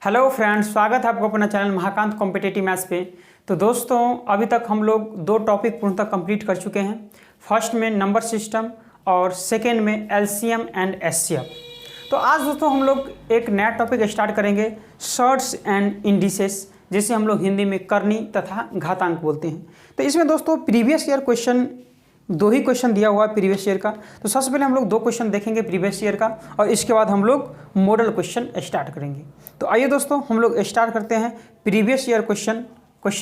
Hello friends, स्वागत है आपको अपना चैनल महाकांत कॉम्पिटिटिव मैथ्स पे। तो दोस्तों, अभी तक हम लोग दो टॉपिक पूर्णतः कंप्लीट कर चुके हैं। फर्स्ट में नंबर सिस्टम और सेकेंड में एलसीएम एंड एचसीएफ। तो आज दोस्तों हम लोग एक नया टॉपिक स्टार्ट करेंगे, शॉर्ट्स एंड इंडिसेस, जिसे हम लोग हिंदी में करनी तथा घातांक बोलते हैं। तो इसमें दोस्तों प्रीवियस ईयर क्वेश्चन, दो ही क्वेश्चन दिया हुआ है प्रीवियस ईयर का। तो सबसे पहले हम लोग दो क्वेश्चन देखेंगे प्रीवियस ईयर का, और इसके बाद हम लोग मॉडल क्वेश्चन स्टार्ट करेंगे। तो आइए दोस्तों हम लोग स्टार्ट करते हैं previous year question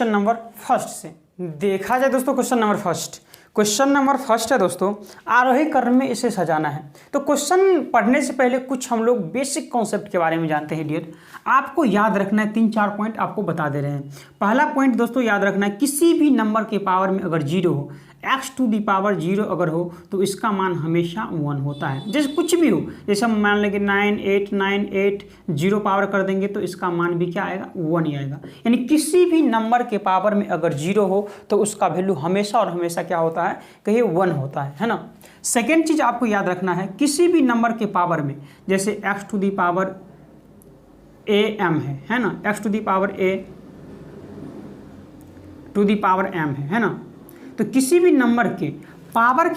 number first से। देखा जाए दोस्तों क्वेश्चन नंबर फर्स्ट है दोस्तों, आरोही क्रम में इसे सजाना है। तो क्वेश्चन पढ़ने से पहले कुछ हम लोग बेसिक कॉन्सेप्ट के बारे में जानते हैं डियर। आपको याद रखना है, 3-4 पॉइंट आपको बता दे रहे हैं। पहला पॉइंट दोस्तों याद रखना है, किसी भी नंबर के पावर में अगर 0 हो, x टू दी पावर 0 अगर हो तो इसका मान हमेशा 1 होता है। जैसे कुछ भी हो, जैसे हम मान लेंगे 9898 0 पावर कर देंगे तो इसका मान भी क्या आएगा, 1 ही आएगा। यानी किसी भी नंबर के पावर में अगर 0 हो तो उसका वैल्यू हमेशा और हमेशा क्या होता है, कहिए 1 होता है ना। सेकेंड चीज़ आपको याद रखना है, किसी भी नंबर के पावर में, जैसे x to the power am है ना, x to the power a to the power m है ना। तो किसी भी नंबर के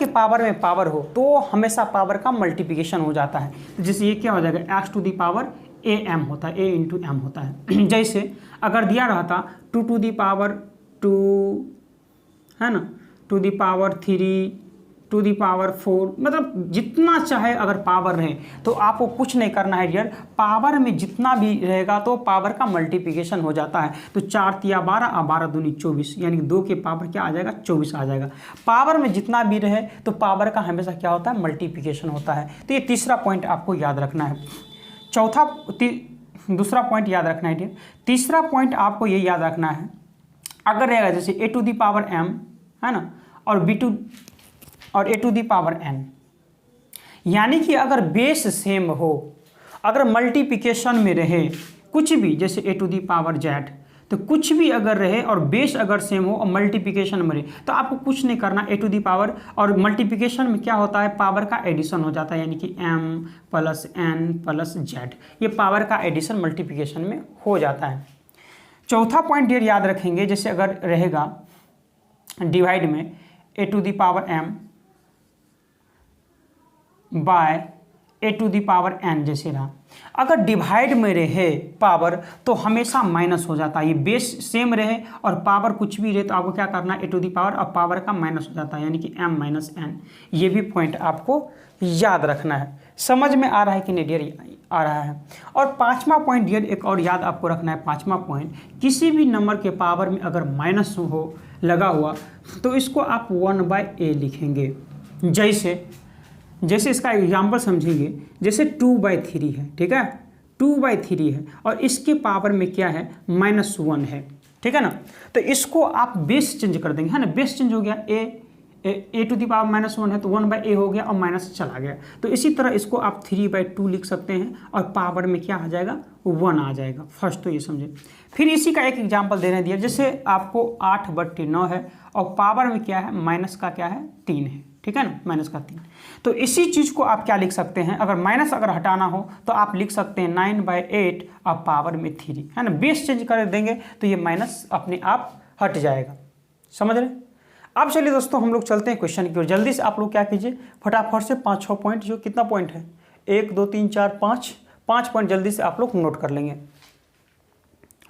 पावर में पावर हो तो हमेशा पावर का मल्टीप्लिकेशन हो जाता है। तो जैसे ये क्या हो जाएगा, x to the power am होता है, a इंटू एम होता है। जैसे अगर दिया रहा था 2 टू दी पावर 2 है ना, 2 the power 3 to the power 4, मतलब जितना चाहे अगर पावर रहे तो आपको कुछ नहीं करना है डियर। पावर में जितना भी रहेगा तो पावर का मल्टीप्लिकेशन हो जाता है। तो 4 तिया 12 और 12 दूनी 24, यानी 2 के पावर क्या आ जाएगा, 24 आ जाएगा। पावर में जितना भी रहे तो पावर का हमेशा क्या होता है, मल्टीप्लिकेशन होता है। तो ये तीसरा पॉइंट आपको याद रखना है। दूसरा पॉइंट याद रखना है डियर। तीसरा पॉइंट आपको ये याद रखना है, अगर रहेगा जैसे a to the power m है ना, और a to the power n, यानी कि अगर बेस सेम हो, अगर मल्टीप्लिकेशन में रहे कुछ भी, जैसे a to the power z, तो कुछ भी अगर रहे और बेस अगर सेम हो और मल्टीप्लिकेशन में रहे तो आपको कुछ नहीं करना। a टू दी पावर और मल्टीप्लिकेशन में क्या होता है, पावर का एडिशन हो जाता है, यानी कि m plus n plus z, ये पावर का एडिशन मल्टीप्लिकेशन में हो जाता है। चौथा पॉइंट डियर याद रखेंगे, जैसे अगर रहेगा डिवाइड में a to the power m by a to the power n, जैसे रहा। अगर डिवाइड में रहे पावर तो हमेशा माइनस हो जाता है। ये बेस सेम रहे और पावर कुछ भी रहे तो आपको क्या करना है, a टू दी पावर और पावर का माइनस हो जाता है, यानी कि m माइनस n। ये भी पॉइंट आपको याद रखना है। समझ में आ रहा है कि नहीं डियर, आ रहा है। और पांचवा पॉइंट डियर, एक और याद आपको रखना है, पांचवा पॉइंट, किसी भी नंबर के पावर में अगर माइनस हो लगा हुआ तो इसको आप 1/a लिखेंगे। जैसे इसका एग्जाम्पल समझेंगे, जैसे 2/3 है, ठीक है, 2/3 है और इसके पावर में क्या है, -1 है, ठीक है ना। तो इसको आप बेस चेंज कर देंगे, है ना, बेस चेंज हो गया, a टू दी पावर -1 है तो 1/a हो गया और माइनस चला गया। तो इसी तरह इसको आप 3/2 लिख सकते हैं और पावर में क्या आ जाएगा, 1 आ जाएगा। फर्स्ट तो ये समझे। फिर इसी का एक एग्जाम्पल देने दिया, जैसे आपको 8/9 है और पावर में क्या है, माइनस का क्या है, 3 है, ठीक है ना, माइनस का 3। तो इसी चीज़ को आप क्या लिख सकते हैं, अगर माइनस अगर हटाना हो तो आप लिख सकते हैं 9/8 और पावर में 3, है ना। बेस चेंज कर देंगे तो ये माइनस अपने आप हट जाएगा। समझ रहे। अब चलिए दोस्तों हम लोग चलते हैं क्वेश्चन की ओर। जल्दी से आप लोग क्या कीजिए, फटाफट से 5-6 पॉइंट, जो कितना पॉइंट है, 1 2 3 4 5 पॉइंट जल्दी से आप लोग नोट कर लेंगे।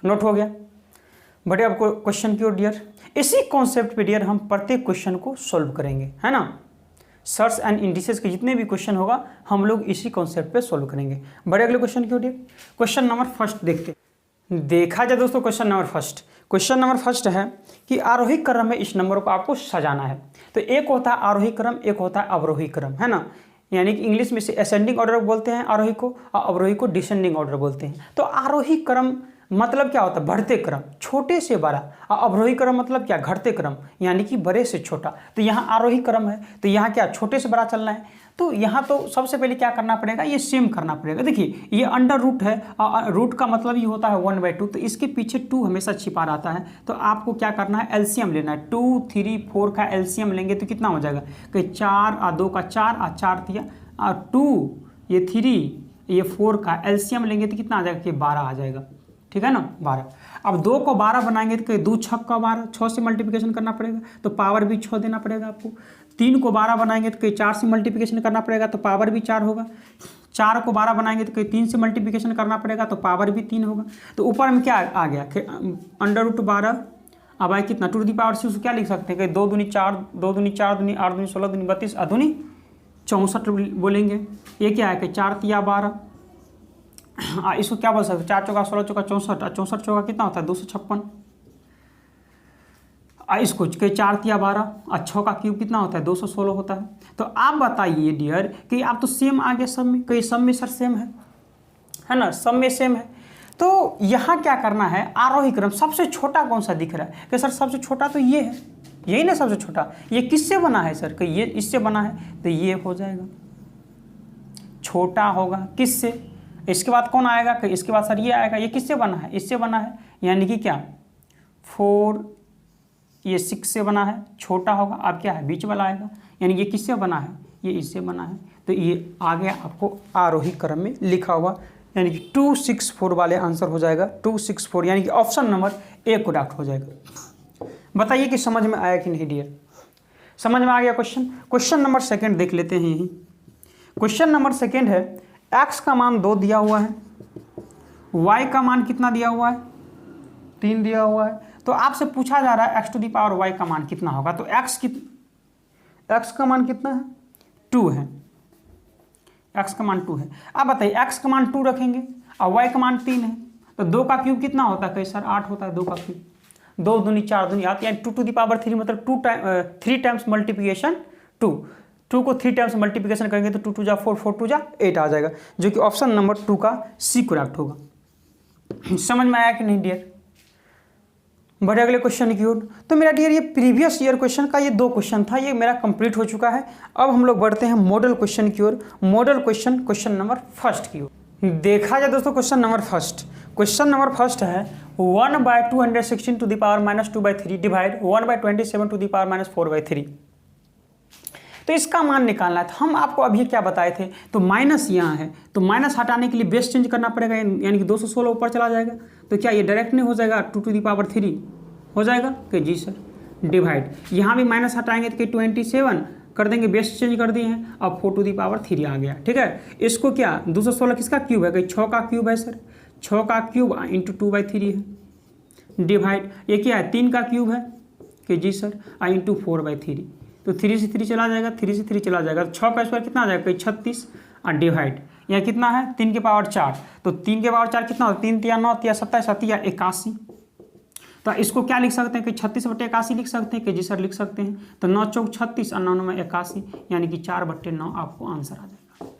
नोट हो गया, बढ़े आपको क्वेश्चन की ओर डियर। इसी कॉन्सेप्ट पे डियर हम प्रत्येक क्वेश्चन को सॉल्व करेंगे, है ना। सर्च एंड इंडिसेस के जितने भी क्वेश्चन होगा हम लोग इसी कॉन्सेप्ट पे सॉल्व करेंगे। बड़े अगले क्वेश्चन की ओर डियर। क्वेश्चन नंबर फर्स्ट देखते हैं। देखा जाए दोस्तों क्वेश्चन नंबर फर्स्ट है कि आरोही क्रम में इस नंबर को आपको सजाना है। तो एक होता है आरोही क्रम, एक होता है अवरोही क्रम, है ना। यानी कि इंग्लिश में से असेंडिंग ऑर्डर बोलते हैं आरोही को, और अवरोही को डिसेंडिंग ऑर्डर बोलते हैं। तो आरोही क्रम मतलब क्या होता है, बढ़ते क्रम, छोटे से बड़ा, और अवरोही क्रम मतलब क्या, घटते क्रम, यानी कि बड़े से छोटा। तो यहाँ आरोही क्रम है तो यहाँ क्या, छोटे से बड़ा चलना है। तो यहाँ तो सबसे पहले क्या करना पड़ेगा, ये सेम करना पड़ेगा। देखिए ये अंडर रूट है, रूट का मतलब ये होता है 1/2, तो इसके पीछे 2 हमेशा छिपा रहता है। तो आपको क्या करना है, एलसीएम लेना है। 2 3 4 का एलसीएम लेंगे तो कितना हो जाएगा, कि 4 और 2 का 4 और 4 दिया, और 2 ये 3 ये 4 का एलसीएम लेंगे तो कितना आ जाएगा, कि 12 आ जाएगा। ठीक है ना 12। अब 2 को 12 बनाएंगे तो 2 छक्का 12, 6 से मल्टीप्लिकेशन करना पड़ेगा तो पावर भी 6 देना पड़ेगा आपको। 3 को 12 बनाएंगे तो 4 से मल्टीप्लिकेशन करना पड़ेगा तो पावर भी 4 होगा। 4 को 12 बनाएंगे तो 3 से मल्टीप्लिकेशन करना पड़ेगा तो पावर भी 3 होगा। तो ऊपर में क्या आ गया √12। अब आए कितना 2 टू द पावर 6, उसको क्या लिख सकते हैं कि 2 दूनी 4, 2 दूनी 4 दूनी 8 दूनी 16 दूनी 32 अधूनी 64 बोलेंगे। ये क्या है कि 4 तिया 12, इसको क्या बोल सकते हैं 4 चौका 16 चौका 64, 64 चौका कितना होता है 256। इसको के 4 तिया 12 और 6 का क्यूब कितना होता है 216 होता है। तो आप बताइए डियर कि आप तो सेम आ गया सब में, कहीं सब में सर सेम है ना, सब में सेम है। तो यहाँ क्या करना है, आरोही क्रम सबसे छोटा कौन सा दिख रहा है कि सर सबसे छोटा तो ये है, यही ना सबसे छोटा। ये किससे बना है सर कि ये इससे बना है तो ये हो जाएगा, छोटा होगा किससे। इसके बाद कौन आएगा कि इसके बाद सर ये आएगा, ये किससे बना है इससे बना है, यानी कि क्या 4, ये 6 से बना है, छोटा होगा। अब क्या है बीच वाला आएगा, यानी ये किससे बना है ये इससे बना है। तो ये आगे आपको आरोही क्रम में लिखा हुआ, यानी कि 264 वाले आंसर हो जाएगा 264, यानी कि ऑप्शन नंबर ए करेक्ट हो जाएगा। बताइए कि समझ में आया कि नहीं डियर, समझ में आ गया क्वेश्चन। क्वेश्चन नंबर 2 देख लेते हैं। यही क्वेश्चन नंबर 2 है, x का मान 2 दिया हुआ है, y का मान कितना दिया हुआ है 3 दिया हुआ है। तो आपसे पूछा जा रहा है x to the power y का मान कितना होगा। तो x का मान कितना है 2 है, x का मान 2 है। अब बताइए x का मान 2 रखेंगे और y का मान 3 है, तो 2 का क्यूब कितना होता है कहीं सर 8 होता है 2 का क्यूब, 2 दूनी 4 दूनी 8, यानी 2 टू दी पावर 3 मतलब 3 टाइम्स मल्टीप्लिकेशन 2 को 3 टाइम्स मल्टीप्लिकेशन करेंगे तो 2 2 जा 4, 4 2 जा 8 आ जाएगा, जो कि ऑप्शन नंबर 2 का सी करेक्ट होगा। समझ में आया कि नहीं डियर। बढ़े अगले क्वेश्चन की ओर। तो मेरा डियर ये प्रीवियस ईयर क्वेश्चन का ये 2 क्वेश्चन था, ये मेरा कंप्लीट हो चुका है। अब हम लोग बढ़ते हैं मॉडल क्वेश्चन की ओर। मॉडल क्वेश्चन नंबर 1 की ओर। देखा जाए दोस्तों क्वेश्चन नंबर 1 है 1/216 to the power -2/3 divide 1/27 to the power -4/3। तो इसका मान निकालना है। तो हम आपको अभी क्या बताए थे, तो माइनस यहाँ है, तो माइनस हटाने के लिए बेस चेंज करना पड़ेगा, यानी कि 216 ऊपर चला जाएगा। तो क्या ये डायरेक्ट नहीं हो जाएगा 2 टू द पावर 3 हो जाएगा कि जी सर, डिवाइड यहाँ भी माइनस हटाएंगे तो 27 कर देंगे, बेस चेंज कर दिए हैं, अब 4 टू द पावर 3 आ गया। ठीक है, इसको क्या 216 किसका क्यूब है, कहीं 6 का क्यूब है सर, 6 का क्यूब इंटू 2/3 है, डिवाइड ये क्या है 3 का क्यूब है कि जी सर, इंटू 4/3। तो 3 से 3 चला जाएगा, 3 से 3 चला जाएगा, 6 का स्क्वायर कितना आ जाएगा कहीं 36 और डिवाइड यह कितना है 3 की पावर 4। तो 3 की पावर 4 कितना होता है 3 तिया 9 तिया 27 तिया 81। तो इसको क्या लिख सकते हैं कि 36/81 लिख सकते हैं कि जी सर लिख सकते हैं। तो 9 चौक 36 और 9 में 81, यानी कि 4/9 आपको आंसर आ जाएगा,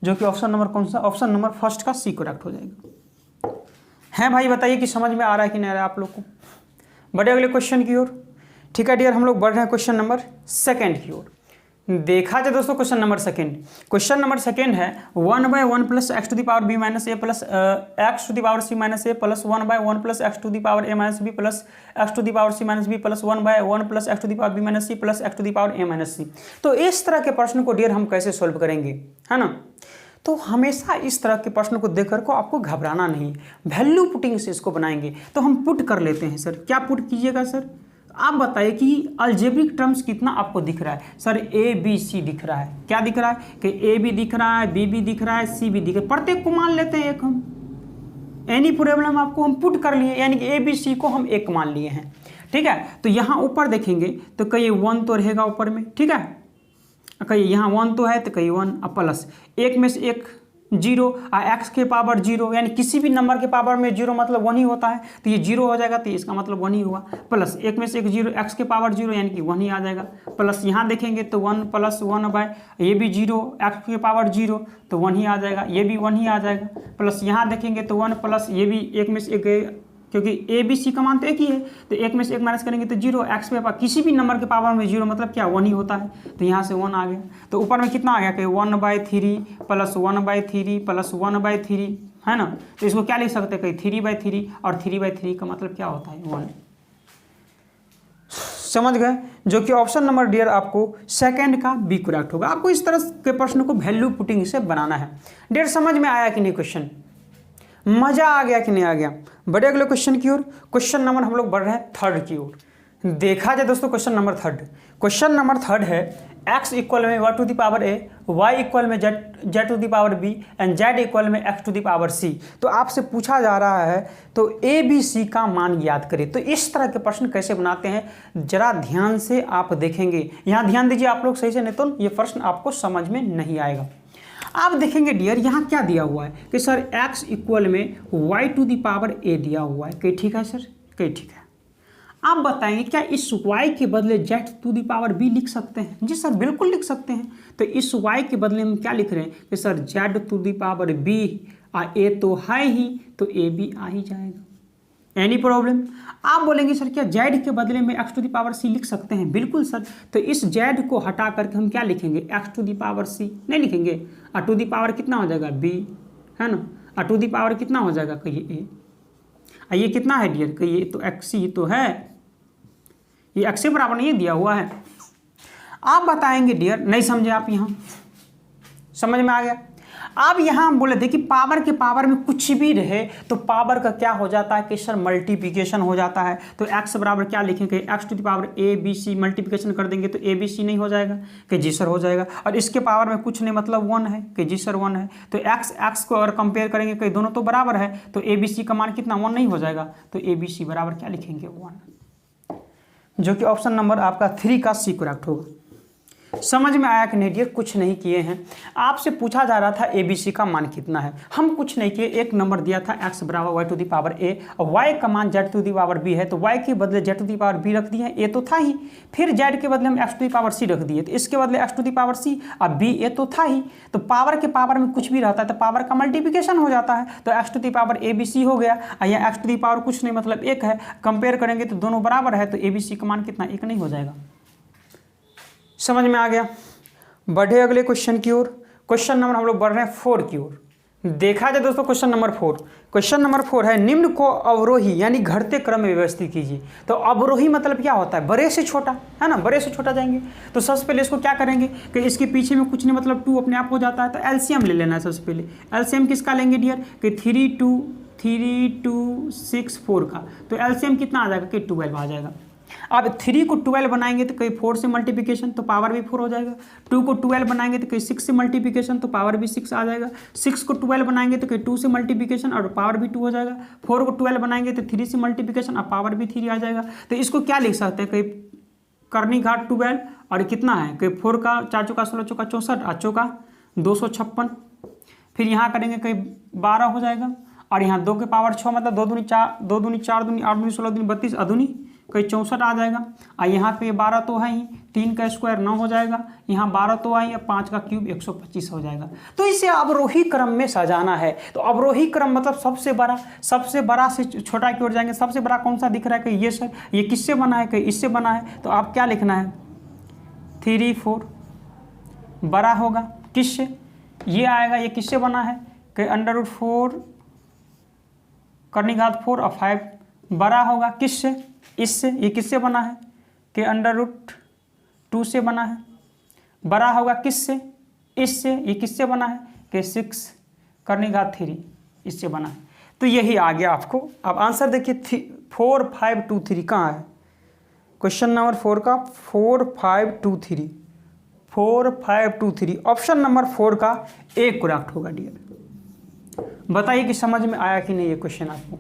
जो कि ऑप्शन नंबर कौन सा, ऑप्शन नंबर 1 का सी करेक्ट हो जाएगा। है भाई बताइए कि समझ में आ रहा है कि नहीं आ रहा है आप लोग को। बढ़े अगले क्वेश्चन की ओर। ठीक है डियर, हम लोग बढ़ रहे हैं क्वेश्चन नंबर 2 की ओर। देखा जाए दोस्तों क्वेश्चन नंबर 2 है 1/1 plus x to the power b minus a plus x to the power c minus a plus 1/1 plus x to the power a minus b plus x to the power c minus b plus 1/1 plus x to the power b minus c plus x to the power a minus c। तो इस तरह के प्रश्न को dear हम कैसे solve करेंगे, है ना। तो हमेशा इस तरह के प्रश्न को देखकर को आपको घबराना नहीं, वैल्यू पुटिंग से इसको बनाएंगे। तो हम पुट कर लेते हैं सर, क्या पुट कीजिएगा सर, आप बताइए कि अलजेब्रिक टर्म्स कितना आपको दिख रहा है सर। ए बी सी दिख रहा है, क्या दिख रहा है कि ए भी दिख रहा है, बी भी दिख रहा है, सी भी दिख रहा है। प्रत्येक को मान लेते हैं एक हम, एनी प्रॉब्लम आपको हम पुट कर लिए, यानी कि ए बी सी को हम एक मान लिए हैं। ठीक है, तो यहाँ ऊपर देखेंगे तो कहीं 1 तो रहेगा ऊपर में, ठीक है, कहीं यहाँ 1 तो है तो कहीं 1 प्लस एक में से एक 0 x के पावर 0, यानी किसी भी नंबर के पावर में 0 मतलब 1 ही होता है, तो ये 0 हो जाएगा, तो इसका मतलब 1 ही हुआ। प्लस एक में से एक 0 x के पावर 0, यानी कि 1 ही आ जाएगा। प्लस यहाँ देखेंगे तो 1 प्लस 1 ये भी 0 x के पावर 0, तो 1 ही आ जाएगा, ये भी 1 ही आ जाएगा। प्लस यहाँ देखेंगे तो 1 प्लस ये भी एक में से एक, क्योंकि ए बी सी का मान तो एक ही है, तो एक में से एक माइनस करेंगे तो 0 x पे किसी भी नंबर के पावर में 0 मतलब क्या 1 ही होता है, तो यहाँ से 1 आ गया। तो ऊपर में कितना आ गया कि 1/3 प्लस 1/3 प्लस 1/3, है ना। तो इसको क्या लिख सकते हैं कहीं 3/3, और 3/3 का मतलब क्या होता है 1। समझ गए, जो कि ऑप्शन नंबर डियर आपको 2 का बी करेक्ट होगा। आपको इस तरह के प्रश्न को वैल्यू पुटिंग से बनाना है। डियर समझ में आया कि नहीं क्वेश्चन, मजा आ गया कि नहीं आ गया? बढ़े अगले क्वेश्चन की ओर। क्वेश्चन नंबर हम लोग बढ़ रहे हैं थर्ड की ओर। देखा जाए दोस्तों question number third. Question number third है x इक्वल में y to the power a, y equal में z to the power b and z equal में x to the power c। तो आपसे पूछा जा रहा है तो a b c का मान याद करें। तो इस तरह के प्रश्न कैसे बनाते हैं जरा ध्यान से आप देखेंगे। यहाँ ध्यान दीजिए आप लोग सही से, नहीं तो ये प्रश्न आपको समझ में नहीं आएगा। आप देखेंगे डियर यहाँ क्या दिया हुआ है कि सर x इक्वल में y to the power a दिया हुआ है। कहीं ठीक है सर? कहीं ठीक है। आप बताएंगे क्या इस y के बदले z to the power b लिख सकते हैं? जी सर बिल्कुल लिख सकते हैं। तो इस y के बदले हम क्या लिख रहे हैं कि sir z to the power b, a तो है ही तो a भी आ ही जाएगा। Any problem? आप बोलेंगे सर क्या z के बदले में x to the power c लिख सकते हैं? बिल्कुल सर। तो इस z को हटा करके हम क्या लिखेंगे? x to the power c नहीं लिखेंगे। a टू द पावर कितना हो जाएगा? b है ना। a टू द पावर कितना हो जाएगा? कहिए a। ये कितना है डियर? कहिए तो x ही तो है, ये x से बराबर नहीं दिया हुआ है। आप बताएंगे डियर नहीं समझे आप? यहाँ समझ में आ गया? आप यहाँ बोले देखिए पावर के पावर में कुछ भी रहे तो पावर का क्या हो जाता है कि सर मल्टीप्लिकेशन हो जाता है। तो x बराबर क्या लिखेंगे? x to the power a b c multiplication कर देंगे तो a b c नहीं हो जाएगा? कि जी सर हो जाएगा। और इसके पावर में कुछ नहीं मतलब 1 है? कि जी सर 1 है। तो x को अगर कंपेयर करेंगे कि दोनों तो बराबर है तो a b c का मान कितना 1 नहीं हो जाएगा? तो a b c बराबर क्या लिखेंगे? 1, जो कि ऑप्शन नंबर आपका 3 का सी करेक्ट होगा। समझ में आया कि नहीं डियर? कुछ नहीं किए हैं। आपसे पूछा जा रहा था ABC का मान कितना है, हम कुछ नहीं किए। एक नंबर दिया था x बराबर y to the power a और y का मान z to the power b है तो y के बदले z to the power b रख दिए, a तो था ही। फिर z के बदले हम x to the power c रख दिए तो इसके बदले x to the power c और b a तो था ही। तो पावर के पावर में कुछ भी रहता है तो पावर का मल्टीप्लिकेशन हो जाता है। तो x to the power ABC हो गया और यहाँ x टू द पावर कुछ नहीं मतलब 1 है। कंपेयर करेंगे तो दोनों बराबर है तो ABC का मान कितना? 1 नहीं हो जाएगा। समझ में आ गया? बढ़े अगले क्वेश्चन की ओर। क्वेश्चन नंबर हम लोग बढ़ रहे हैं 4 की ओर। देखा जाए दोस्तों क्वेश्चन नंबर 4। क्वेश्चन नंबर 4 है निम्न को अवरोही यानी घटते क्रम में व्यवस्थित कीजिए। तो अवरोही मतलब क्या होता है? बड़े से छोटा, है ना, बड़े से छोटा जाएंगे। तो सबसे पहले इसको क्या करेंगे कि इसके पीछे में कुछ नहीं मतलब 2 अपने आप हो जाता है। तो एलसीएम ले लेना है सबसे पहले। एलसीएम किसका लेंगे डियर? कि 3 2 6 4 का। तो एलसीएम कितना आ जाएगा? कि 12 आ जाएगा। अब 3 को 12 बनाएंगे तो कहीं 4 से मल्टीप्लिकेशन तो पावर भी 4 हो जाएगा। 2 को 12 बनाएंगे तो कहीं 6 से मल्टीप्लिकेशन तो पावर भी 6 आ जाएगा। 6 को 12 बनाएंगे तो कहीं 2 से मल्टीप्लिकेशन और पावर भी 2 हो जाएगा। 4 को 12 बनाएंगे तो 3 से मल्टीप्लिकेशन और पावर भी 3 आ जाएगा। तो इसको क्या लिख सकते हैं? कहीं करनी घाट 12 और कितना है कि 4 का 4 चौका 16 चौका 64 8 चौका 256। फिर यहाँ करेंगे कहीं 12 हो जाएगा और यहाँ 2 के पावर 6 मतलब 2 दूनी 4 2 दूनी 4 दूनी 8 दूनी 16 दूनी 32 अदूनी कहीं 64 आ जाएगा। और यहाँ पे 12 तो है ही, 3 का स्क्वायर 9 हो जाएगा। यहाँ 12 तो है, 5 का क्यूब 125 हो जाएगा। तो इसे अवरोही क्रम में सजाना है। तो अवरोही क्रम मतलब सबसे बड़ा से छोटा की ओर जाएंगे। सबसे बड़ा कौन सा दिख रहा है? कि ये सर ये किससे बना है? कि इससे बना है। तो आप क्या लिखना है? 3 4 बड़ा होगा किससे? ये आएगा। ये किससे बना है? कि √4 करनी घात 4 और 5 बड़ा होगा किससे? इससे। ये किससे बना है? कि √2 से बना है। बड़ा होगा किससे? इससे। ये किससे बना है? कि 6 करनी घात 3 इससे बना है। तो यही आ गया आपको। अब आंसर देखिए 4 5 2 3 कहाँ है? क्वेश्चन नंबर 4 का 4 5 2 3 4 5 2 3 ऑप्शन नंबर 4 का A करेक्ट होगा डियर। बताइए कि समझ में आया कि नहीं? ये क्वेश्चन आपको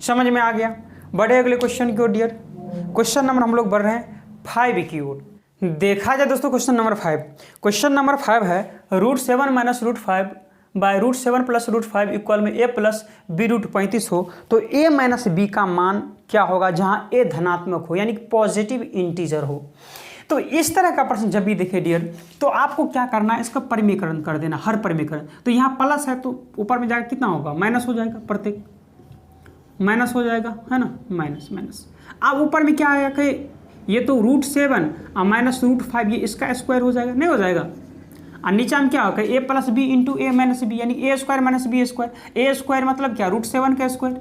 समझ में आ गया? बढ़े अगले क्वेश्चन की ओर डियर। क्वेश्चन नंबर हम लोग बढ़ रहे हैं 5 की ओर। देखा जाए दोस्तों क्वेश्चन नंबर 5। क्वेश्चन नंबर 5 है √7 माइनस √5 बाय √7 प्लस √5 इक्वल में a प्लस b √35 हो तो a माइनस b का मान क्या होगा जहाँ a धनात्मक हो यानी पॉजिटिव इंटीजर हो। तो इस तरह का प्रश्न जब भी देखे डियर तो आपको क्या करना है? इसका परिमीकरण कर देना, हर परिमीकरण। तो यहाँ प्लस है तो ऊपर में जाकर कितना होगा? माइनस हो जाएगा, प्रत्येक माइनस हो जाएगा, है ना, माइनस। अब ऊपर में क्या आएगा कि ये तो √7 और माइनस √5 ये इसका स्क्वायर हो जाएगा, नहीं हो जाएगा। और नीचे में क्या होगा? a plus b into a minus b यानी a square minus b square. a square मतलब क्या? √7 का स्क्वायर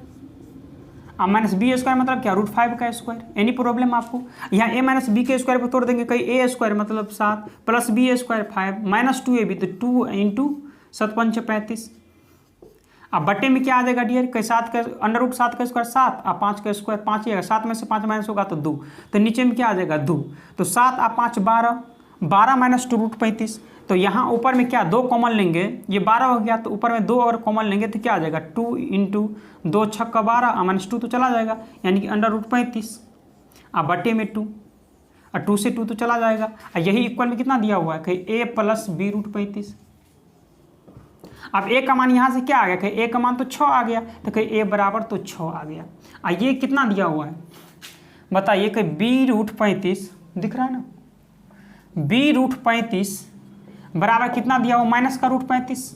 और माइनस बी स्क्वायर मतलब क्या? √5 का स्क्वायर। एनी प्रॉब्लम आपको? यहाँ a माइनस बी के स्क्वायर पर तोड़ देंगे कहीं a स्क्वायर मतलब 7 plus B square 5 minus 2ab तो 2 इंटू 7 5 35। अब बटे में क्या आ जाएगा डियर, कई 7 का √7 का स्क्वायर 7, अब 5 का स्क्वायर 5 ही आएगा, 7 में से 5 माइनस होगा तो 2, तो नीचे में क्या आ जाएगा 2, तो 7 और 5 12, 12 माइनस 2 √35, तो यहाँ ऊपर में क्या 2 कॉमन लेंगे, ये 12 हो गया, तो ऊपर में 2 और कॉमन लेंगे तो क्या आ जाएगा 2 इंटू 2 छक्का 12 और माइनस 2 तो चला जाएगा, यानी कि √35, अब बटे में 2 और 2 से 2 तो चला जाएगा, और यही इक्वल में कितना दिया हुआ है कि a + b √35। अब a का मान यहाँ से क्या आ गया, कि a का मान तो 6 आ गया, तो कहीं a बराबर तो 6 आ गया, और ये कितना दिया हुआ है बताइए, कि b √35 दिख रहा है ना, b √35 बराबर कितना दिया हुआ, माइनस का √35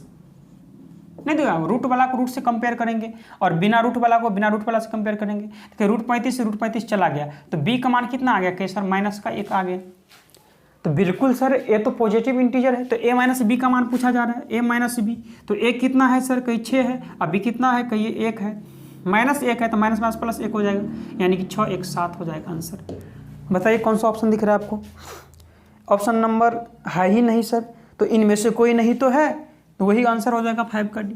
नहीं दिया, रूट वाला को रूट से कंपेयर करेंगे और बिना रूट वाला को बिना रूट वाला से कंपेयर करेंगे, तो √35 से √35 चला गया, तो b का मान कितना आ गया कि सर माइनस का 1 आ गया, तो बिल्कुल सर a तो पॉजिटिव इंटीजर है, तो a माइनस b का मान पूछा जा रहा है, a माइनस b, तो a कितना है सर, कहीं 6 है, अब b कितना है, कहीं 1 है, -1 है, तो माइनस माइनस प्लस 1 हो जाएगा, यानी कि 6 1 7 हो जाएगा आंसर। बताइए कौन सा ऑप्शन दिख रहा है आपको, ऑप्शन नंबर है ही नहीं सर, तो इनमें से कोई नहीं तो है, तो वही आंसर हो जाएगा 5 का डी।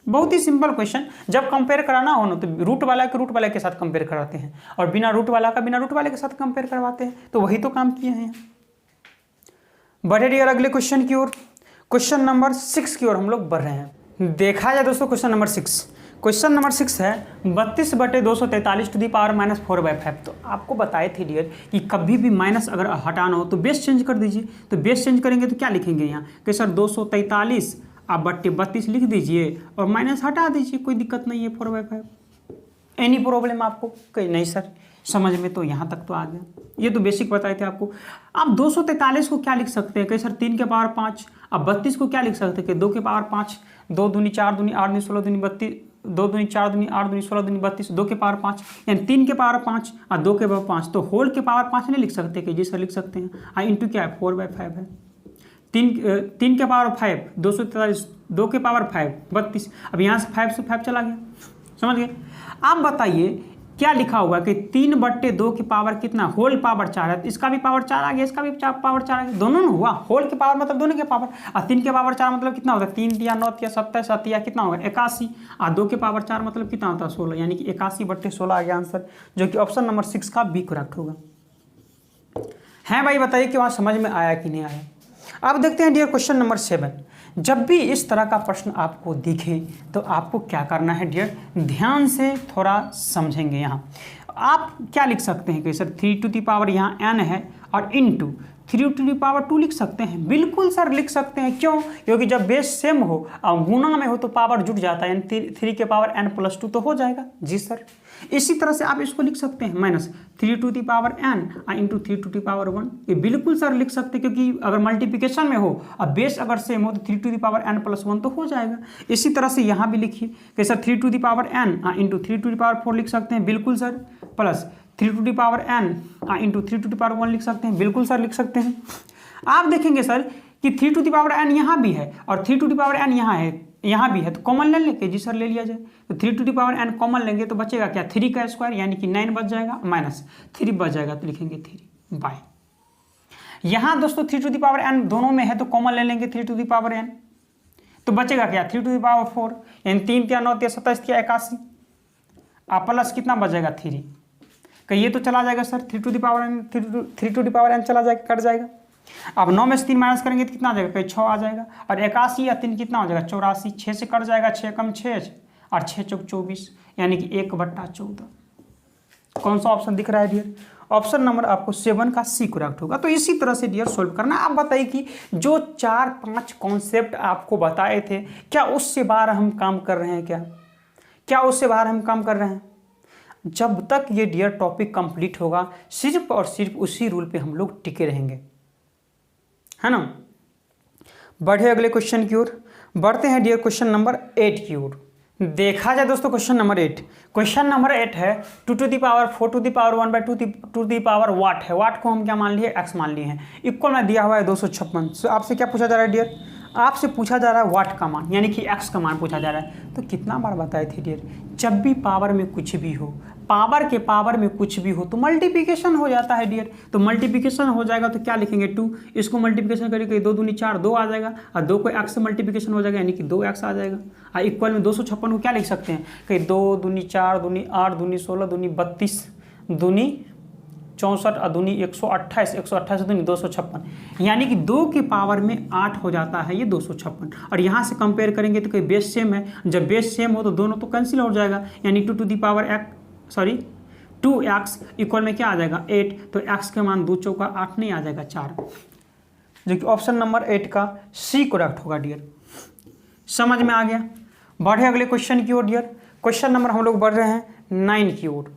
बहुत ही सिंपल क्वेश्चन, जब कंपेयर कराना हो ना तो रूट वाला के साथ कंपेयर कराते हैं और बिना रूट वाला का बिना रूट वाले के साथ कंपेयर करवाते हैं, तो वही तो काम किए हैं। बढ़े डियर अगले क्वेश्चन की ओर, क्वेश्चन नंबर 6 की ओर हम लोग बढ़ रहे हैं। देखा जाए दोस्तों क्वेश्चन नंबर 6, क्वेश्चन नंबर 6 है 32/243 टू दी पावर -4/5। तो आपको बताए थे डियर कि कभी भी माइनस अगर हटाना हो तो बेस चेंज कर दीजिए, तो बेस चेंज करेंगे तो क्या लिखेंगे यहाँ कि सर 243 आप बट्टे 32 लिख दीजिए और माइनस हटा दीजिए, कोई दिक्कत नहीं है 4/5। एनी प्रॉब्लम आपको, कहीं नहीं सर समझ में तो यहाँ तक तो आ गया, ये तो बेसिक बताए थे आपको। आप 243 को क्या लिख सकते हैं कि सर 3 के पावर 5, अब 32 को क्या लिख सकते हैं कि 2 के पावर 5, 2 दूनी 4 दूनी 8 दूनी 16 दूनी 32, 2 दूनी 4 दूनी 8 दूनी 16 दूनी 32, 2 के पावर 5, यानी 3 के पावर 5 और 2 के पावर 5, तो होल के पावर 5 नहीं लिख सकते कि जी सर लिख सकते हैं, इंटू क्या है 4/5 है, 3 के पावर 5 243, 2 के पावर 5 32, अब यहाँ से 5 से 5 चला गया, समझ गए। आप बताइए क्या लिखा होगा कि 3/2 की पावर कितना, होल पावर 4 है, इसका भी पावर 4 आ गया, इसका भी पावर 4 आ गया, दोनों ना हुआ, होल की पावर मतलब दोनों के पावर, और 3 के पावर 4 मतलब कितना होता है 3 या 9 या 27 7 या कितना होगा 81, और 2 के पावर 4 मतलब कितना होता है 16, यानी कि 81/16 आ गया आंसर, जो कि ऑप्शन नंबर 6 का बी करेक्ट होगा। है भाई बताइए कि वहाँ समझ में आया कि नहीं आया। अब देखते हैं डियर क्वेश्चन नंबर 7। जब भी इस तरह का प्रश्न आपको दिखे तो आपको क्या करना है डियर, ध्यान से थोड़ा समझेंगे। यहाँ आप क्या लिख सकते हैं कि सर 3 टू दी पावर यहाँ n है और इनटू 3 टू दी पावर 2 लिख सकते हैं, बिल्कुल सर लिख सकते हैं। क्यों? क्योंकि जब बेस सेम हो और गुणा में हो तो पावर जुट जाता है, यानी 3 के पावर n+2 तो हो जाएगा। जी सर, इसी तरह से आप इसको लिख सकते हैं -3 to the power n into 3 to the power 1, ये बिल्कुल सर लिख सकते हैं, क्योंकि अगर मल्टीप्लिकेशन में हो और बेस अगर सेम हो तो 3 टू दी पावर n+1 तो हो जाएगा। इसी तरह से यहाँ भी लिखिए कि sir 3 to the power n into 3 to the power 4 लिख सकते हैं, बिल्कुल sir, plus 3 to the power n into 3 to the power 1 लिख सकते हैं, बिल्कुल सर लिख सकते हैं। आप देखेंगे सर कि 3 टू दी पावर n यहाँ भी है और 3 टू दी पावर n यहाँ भी है, तो कॉमन ले लेंगे। जी सर ले लिया जाए, तो 3 to the power n common लेंगे तो बचेगा क्या 3 का स्क्वायर, यानी कि 9 बच जाएगा, -3 बच जाएगा, तो लिखेंगे 3 बाय। यहाँ दोस्तों 3 टू दी पावर n दोनों में है तो कॉमन ले लेंगे 3 टू दी पावर n, तो बचेगा क्या 3 टू दी पावर 4, यानी 3 या 9 या 27 या 81, आप प्लस कितना बचेगा 3, कि ये तो चला जाएगा sir 3 to the power n, 3 to the power n चला जाएगा, कट जाएगा। अब 9 में से 3 माइनस करेंगे तो कितना आ जाएगा, कहीं 6 आ जाएगा, और 81 या 3 कितना हो जाएगा 84, 6 से कट जाएगा, 6 कम 6 और 6 चौक 24, यानी कि 1/14। कौन सा ऑप्शन दिख रहा है डियर? ऑप्शन नंबर आपको 7 का सी करेक्ट होगा। तो इसी तरह से डियर सोल्व करना। आप बताइए कि जो 4-5 कॉन्सेप्ट आपको बताए थे, क्या उससे बाहर हम काम कर रहे हैं, क्या उससे बाहर हम काम कर रहे हैं? जब तक ये डियर टॉपिक कंप्लीट होगा सिर्फ और सिर्फ उसी रूल पे हम लोग टिके रहेंगे, है ना। बढ़े अगले क्वेश्चन की ओर, बढ़ते हैं डियर क्वेश्चन नंबर 8 की ओर। देखा जाए दोस्तों क्वेश्चन नंबर 8, क्वेश्चन नंबर 8 है 2 to the power 4 to the power 1/2 to the power what है। वाट को हम क्या मान लिए, x मान लिए हैं। इक्वल में दिया हुआ है 256। सो आपसे क्या पूछा जा रहा है डियर? आपसे पूछा जा रहा है वाट का मान, यानी कि x का मान पूछा जा रहा है। तो कितना बार बताए थे डियर, जब भी पावर में कुछ भी हो पावर के पावर में कुछ भी हो तो मल्टीप्लिकेशन हो जाता है डियर। तो मल्टीप्लिकेशन हो जाएगा तो क्या लिखेंगे 2, इसको मल्टीप्लिकेशन करके 2 दूनी 4 2 आ जाएगा, और 2 को x से मल्टीप्लिकेशन हो जाएगा यानी कि 2x आ जाएगा। और इक्वल में 256 को क्या लिख सकते हैं कि 2 दूनी 4 दूनी 8 दूनी 16 दूनी 32 दूनी 64 और दूनी 128, 128 दूनी 256, यानी कि 2 के पावर में 8 हो जाता है ये 256। और यहाँ से कंपेयर करेंगे तो कोई बेस सेम है, जब बेस सेम हो तो दोनों तो कैंसिल हो जाएगा, यानी 2x इक्वल में क्या आ जाएगा 8, तो x के मान 2 चौका 8 नहीं आ जाएगा 4, जो कि ऑप्शन नंबर 8 का सी करेक्ट होगा डियर। समझ में आ गया। बढ़े अगले क्वेश्चन की ओर डियर। क्वेश्चन नंबर हम लोग बढ़ रहे हैं 9 की ओर।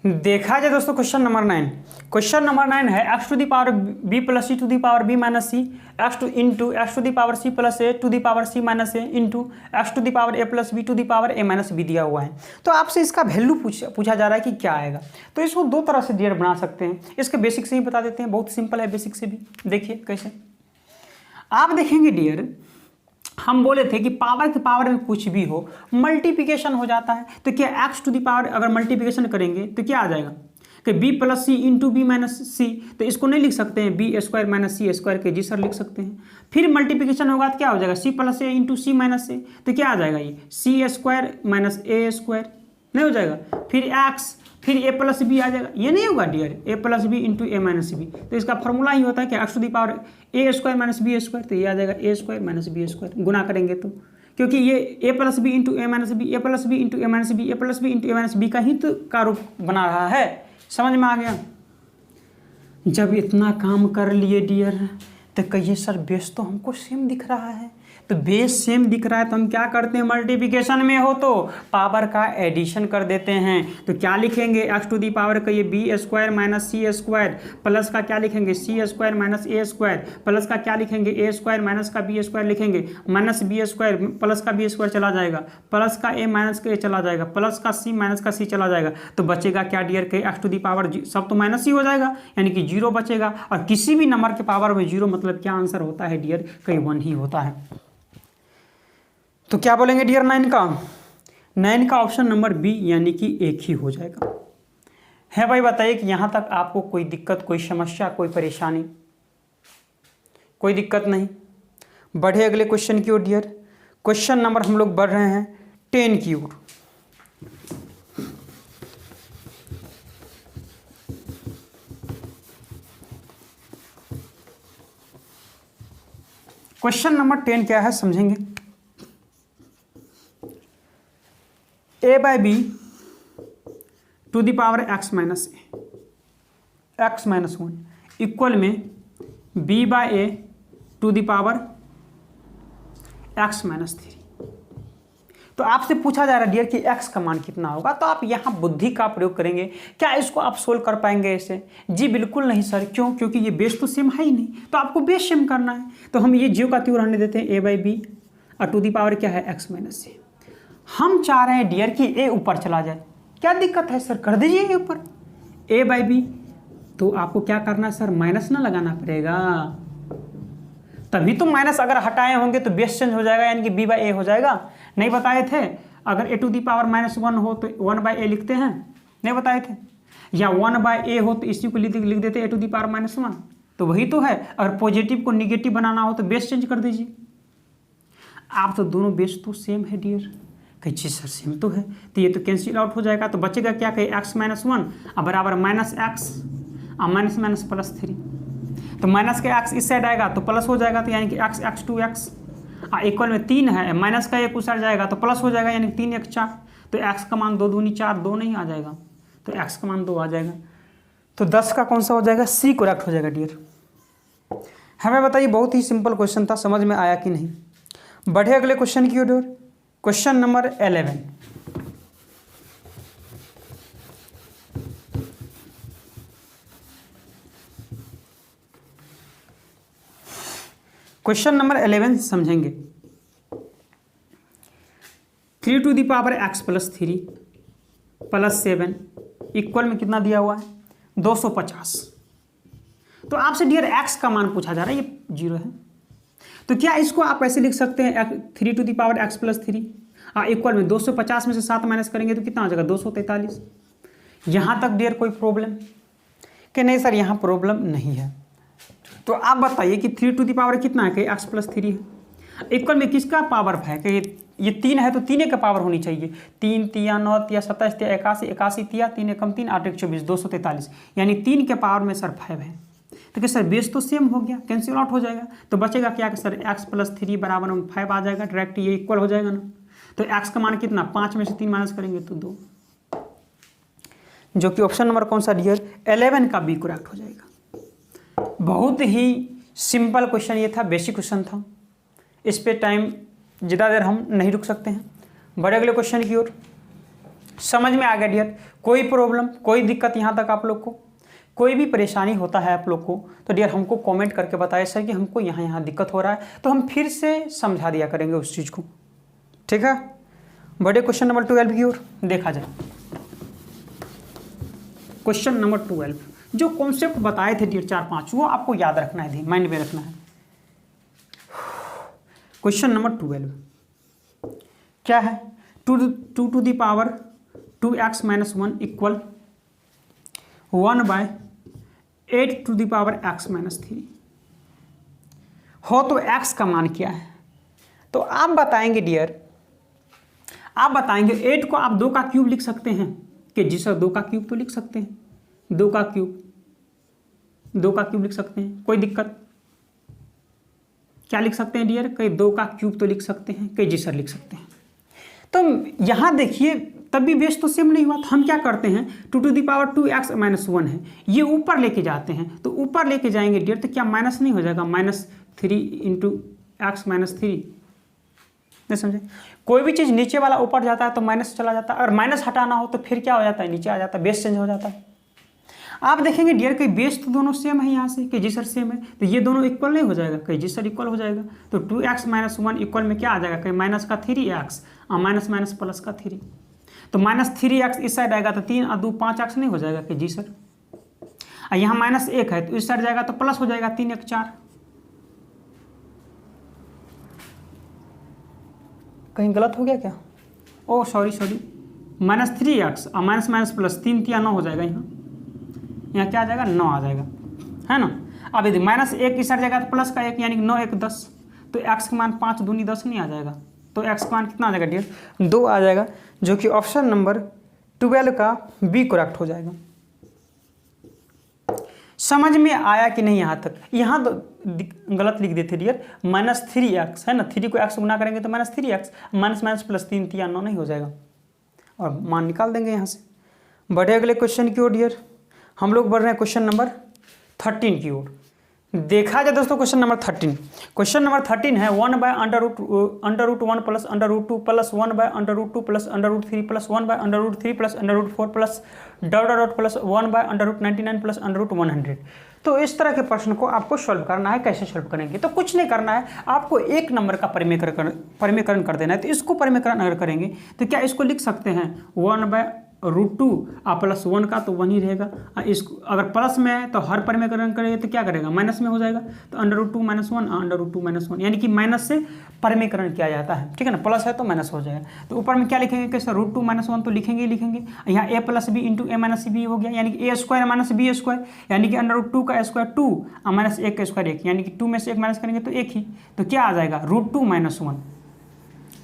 देखा जाए दोस्तों क्वेश्चन नंबर 9। क्वेश्चन नंबर 9 है x to the power b plus c to the power b minus c x to the power c plus a to the power c minus a into x to the power a plus b to the power a minus b दिया हुआ है। तो आपसे इसका value पूछा जा रहा है कि क्या आएगा। तो इसको दो तरह से डियर बना सकते हैं, इसके बेसिक से ही बता देते हैं, बहुत सिंपल है बेसिक से भी। देखिए कैसे आप देखेंगे डियर, हम बोले थे कि पावर के पावर में कुछ भी हो मल्टीप्लिकेशन हो जाता है। तो क्या x टू द पावर अगर मल्टीप्लिकेशन करेंगे तो क्या आ जाएगा कि b प्लस सी इंटू बी माइनस सी, तो इसको नहीं लिख सकते हैं बी स्क्वायर माइनस सी स्क्वायर के, जी सर लिख सकते हैं। फिर मल्टीप्लिकेशन होगा तो क्या हो जाएगा c प्लस ए इंटू सी माइनस ए, तो क्या आ जाएगा ये सी स्क्वायर माइनस ए स्क्वायर, नहीं हो जाएगा। फिर x फिर a प्लस बी आ जाएगा, ये नहीं होगा dear a plus b into a minus b. तो इसका फॉर्मूला ही होता है कि x to the power a square minus b square, तो ये आ जाएगा a square minus b square, गुना करेंगे तो, क्योंकि ये a plus b into a minus b, a plus b into a minus b, a plus b into a minus b का ही तो का रूप बना रहा है। समझ में आ गया। जब इतना काम कर लिए डियर तो कहिए सर बेस तो हमको सेम दिख रहा है, तो बेस सेम दिख रहा है तो हम क्या करते हैं, मल्टीप्लिकेशन में हो तो पावर का एडिशन कर देते हैं। तो क्या लिखेंगे x टू दी पावर का ये बी स्क्वायर माइनस सी स्क्वायर, प्लस का क्या लिखेंगे सी स्क्वायर माइनस ए स्क्वायर, प्लस का क्या लिखेंगे ए स्क्वायर माइनस का बी स्क्वायर लिखेंगे, माइनस बी स्क्वायर प्लस का बी स्क्वायर चला जाएगा, प्लस का ए माइनस का ए चला जाएगा, प्लस का सी माइनस का सी चला जाएगा, तो बचेगा क्या डियर के x टू दी पावर सब तो माइनस ही हो जाएगा, यानी कि 0 बचेगा। और किसी भी नंबर के पावर में 0 मतलब क्या आंसर होता है डियर, कहीं 1 ही होता है। तो क्या बोलेंगे डियर 9 का ऑप्शन नंबर बी यानी कि 1 ही हो जाएगा। है भाई बताइए कि यहाँ तक आपको कोई दिक्कत, कोई समस्या, कोई परेशानी? कोई दिक्कत नहीं। बढ़े अगले क्वेश्चन की ओर डियर। क्वेश्चन नंबर हम लोग बढ़ रहे हैं 10 की ओर। क्वेश्चन नंबर 10 क्या है समझेंगे। a by b to the power x minus a x minus 1 equal में b by a to the power x minus 3। तो आपसे पूछा जा रहा है डियर कि x का मान कितना होगा, तो आप यहाँ बुद्धि का प्रयोग करेंगे। क्या इसको आप सोल्व कर पाएंगे ऐसे? जी बिल्कुल नहीं सर। क्यों? क्योंकि ये बेस तो सेम है ही नहीं, तो आपको बेस सेम करना है। तो हम ये जीरो का त्यों रहने देते हैं, a बाई बी और टू द पावर क्या है x माइनस ए। हम चाह रहे हैं डियर कि a ऊपर चला जाए, क्या दिक्कत है सर, कर दीजिए a ऊपर a बाई बी। तो आपको क्या करना है सर, माइनस ना लगाना पड़ेगा, तभी तो माइनस अगर हटाए होंगे तो बेस चेंज हो जाएगा, यानी कि b बाई ए हो जाएगा। नहीं बताए थे अगर a to the power minus 1 हो तो 1 बाई ए लिखते हैं, नहीं बताए थे? या 1 बाई ए हो तो इसी को लिख देते a to the power minus 1, तो वही तो है। अगर पॉजिटिव को निगेटिव बनाना हो तो बेस चेंज कर दीजिए। आप तो दोनों बेस तो सेम है डियर, कहीं सर सेम तो है, तो ये तो कैंसिल आउट हो जाएगा। तो बचेगा क्या, कहीं x माइनस 1 और बराबर माइनस एक्स और माइनस माइनस प्लस 3। तो माइनस का x इस साइड आएगा तो प्लस हो जाएगा, तो यानी कि x x 2x इक्वल में 3 है, माइनस का 1 उस साइड जाएगा तो प्लस हो जाएगा, यानी 3 1 4। तो x का मान 2 दूनी 4, 2 नहीं आ जाएगा, तो x का मान 2 आ जाएगा। तो 10 का कौन सा हो जाएगा, सी करेक्ट हो जाएगा डियर। हमें बताइए, बहुत ही सिंपल क्वेश्चन था, समझ में आया कि नहीं। बढ़े अगले क्वेश्चन की ओर। Question number 11। क्वेश्चन नंबर 11 समझेंगे। 3 to the power x plus 3 plus 7 equal में कितना दिया हुआ है, 250। तो आपसे डियर x का मान पूछा जा रहा है, ये 0 है। तो क्या इसको आप ऐसे लिख सकते हैं 3 to the power x plus 3 equal में 250 में से 7 माइनस करेंगे तो कितना हो जाएगा, 243। यहाँ तक डियर कोई प्रॉब्लम कि नहीं सर, यहाँ प्रॉब्लम नहीं है। तो आप बताइए कि 3 टू द पावर कितना है कि x प्लस 3 है। इक्वल में किसका पावर है कि ये 3 है तो 3 का पावर होनी चाहिए। 3 तिया 9 तिया 27 तिया 81 81 तिया 3 एकम 3 8 1 24 243, यानी 3 के पावर में सर 5 है। तो क्या सर बेस तो सेम हो गया, कैंसिल आउट हो जाएगा, तो बचेगा क्या कि सर x प्लस 3 बराबर 5 आ जाएगा, डायरेक्ट ये इक्वल हो जाएगा ना। तो x का मान कितना, 5 में से 3 माइनस करेंगे तो 2, जो कि ऑप्शन नंबर कौन सा डियर 11 का बी करेक्ट हो जाएगा। बहुत ही सिंपल क्वेश्चन ये था, बेसिक क्वेश्चन था, इस पे टाइम ज़्यादा देर हम नहीं रुक सकते हैं। बड़े अगले क्वेश्चन की ओर। समझ में आ गया डियर, कोई प्रॉब्लम कोई दिक्कत यहाँ तक आप लोग को, कोई भी परेशानी होता है आप लोग को तो डियर हमको कमेंट करके बताएं सर कि हमको यहाँ दिक्कत हो रहा है, तो हम फिर से समझा दिया करेंगे उस चीज़ को, ठीक है। बड़े क्वेश्चन नंबर 12 की ओर देखा जाए। क्वेश्चन नंबर 12, जो कॉन्सेप्ट बताए थे डियर 4-5 वो आपको याद रखना है, माइंड में रखना है। क्वेश्चन नंबर 12 क्या है, 2 to the power 2x minus 1 equal 1/8 to the power x minus 3 हो, तो x का मान क्या है। तो आप बताएंगे डियर, आप बताएंगे 8 को आप 2 का क्यूब लिख सकते हैं कि जी सर 2 का क्यूब तो लिख सकते हैं, 2 का क्यूब लिख सकते हैं, कोई दिक्कत। क्या लिख सकते हैं डियर, कहीं 2 का क्यूब तो लिख सकते हैं, कहीं जी सर लिख सकते हैं। तो यहाँ देखिए तब भी बेस तो सेम नहीं हुआ, तो हम क्या करते हैं 2 to the power 2x minus 1 है, ये ऊपर लेके जाते हैं, तो ऊपर लेके जाएंगे डियर तो क्या माइनस नहीं हो जाएगा, -3 इंटू x माइनस 3। नहीं समझे, कोई भी चीज़ नीचे वाला ऊपर जाता है तो माइनस चला जाता है, और माइनस हटाना हो तो फिर क्या हो जाता है, नीचे आ जाता है, बेस चेंज हो जाता है। आप देखेंगे डियर कहीं बेस तो दोनों सेम है यहाँ से कि जी सर सेम है, तो ये दोनों इक्वल नहीं हो जाएगा, कहीं जी सर इक्वल हो जाएगा। तो 2x माइनस 1 इक्वल में क्या आ जाएगा, कहीं माइनस का 3x और माइनस माइनस प्लस का 3, तो -3x इस साइड आएगा तो 3 और 2 5x नहीं हो जाएगा कि जी सर। और यहाँ -1 है तो इस साइड जाएगा तो प्लस हो जाएगा, 3 1 4। कहीं गलत हो गया क्या, ओह सॉरी -3x और माइनस माइनस प्लस 3 3 9 हो जाएगा, यहाँ क्या आ जाएगा 9 आ जाएगा, है ना। अब यदि -1 इस साइड जाएगा तो प्लस का 1 यानी 9 1 10, तो x का मान 5 दूनी 10 नहीं आ जाएगा, तो x का मान कितना आ जाएगा डियर 2 आ जाएगा, जो कि ऑप्शन नंबर 12 का बी करेक्ट हो जाएगा। समझ में आया कि नहीं यहाँ तक, यहाँ तो गलत लिख देते डियर, -3x है ना, 3 को x गुना करेंगे तो -3x, माइनस माइनस प्लस 3 3 9 नहीं हो जाएगा, और मान निकाल देंगे यहाँ से। बढ़े अगले क्वेश्चन की ओर डियर, हम लोग बढ़ रहे हैं क्वेश्चन नंबर 13 की ओर। देखा जाए दोस्तों क्वेश्चन नंबर 13, क्वेश्चन नंबर 13 है 1/√1 plus √2 plus 1/√2 plus √3 plus 1/√3 plus √4 plus dot plus 1/√99 plus √100। तो इस तरह के प्रश्न को आपको सॉल्व करना है। कैसे सॉल्व करेंगे, तो कुछ नहीं करना है, आपको एक नंबर का परिमेकरण कर देना है। तो इसको परिमेकरण अगर करेंगे तो क्या इसको लिख सकते हैं 1/√2 और प्लस 1 का तो 1 ही रहेगा, इसको अगर प्लस में है तो हर परिमेकरण करेंगे तो क्या करेगा, माइनस में हो जाएगा, तो √2 - 1 √2 - 1, यानी कि माइनस से परिमेकरण किया जाता है, ठीक है ना, प्लस है तो माइनस हो जाएगा। तो ऊपर में क्या लिखेंगे कैसे, √2 - 1 तो लिखेंगे यहाँ a plus b into a minus b हो गया, यानी कि a square minus b square, यानी कि √2 का स्क्वायर 2 और माइनस 1 का स्क्वायर 1, यानी कि 2 में से 1 माइनस करेंगे तो 1 ही, तो क्या आ जाएगा √2 - 1,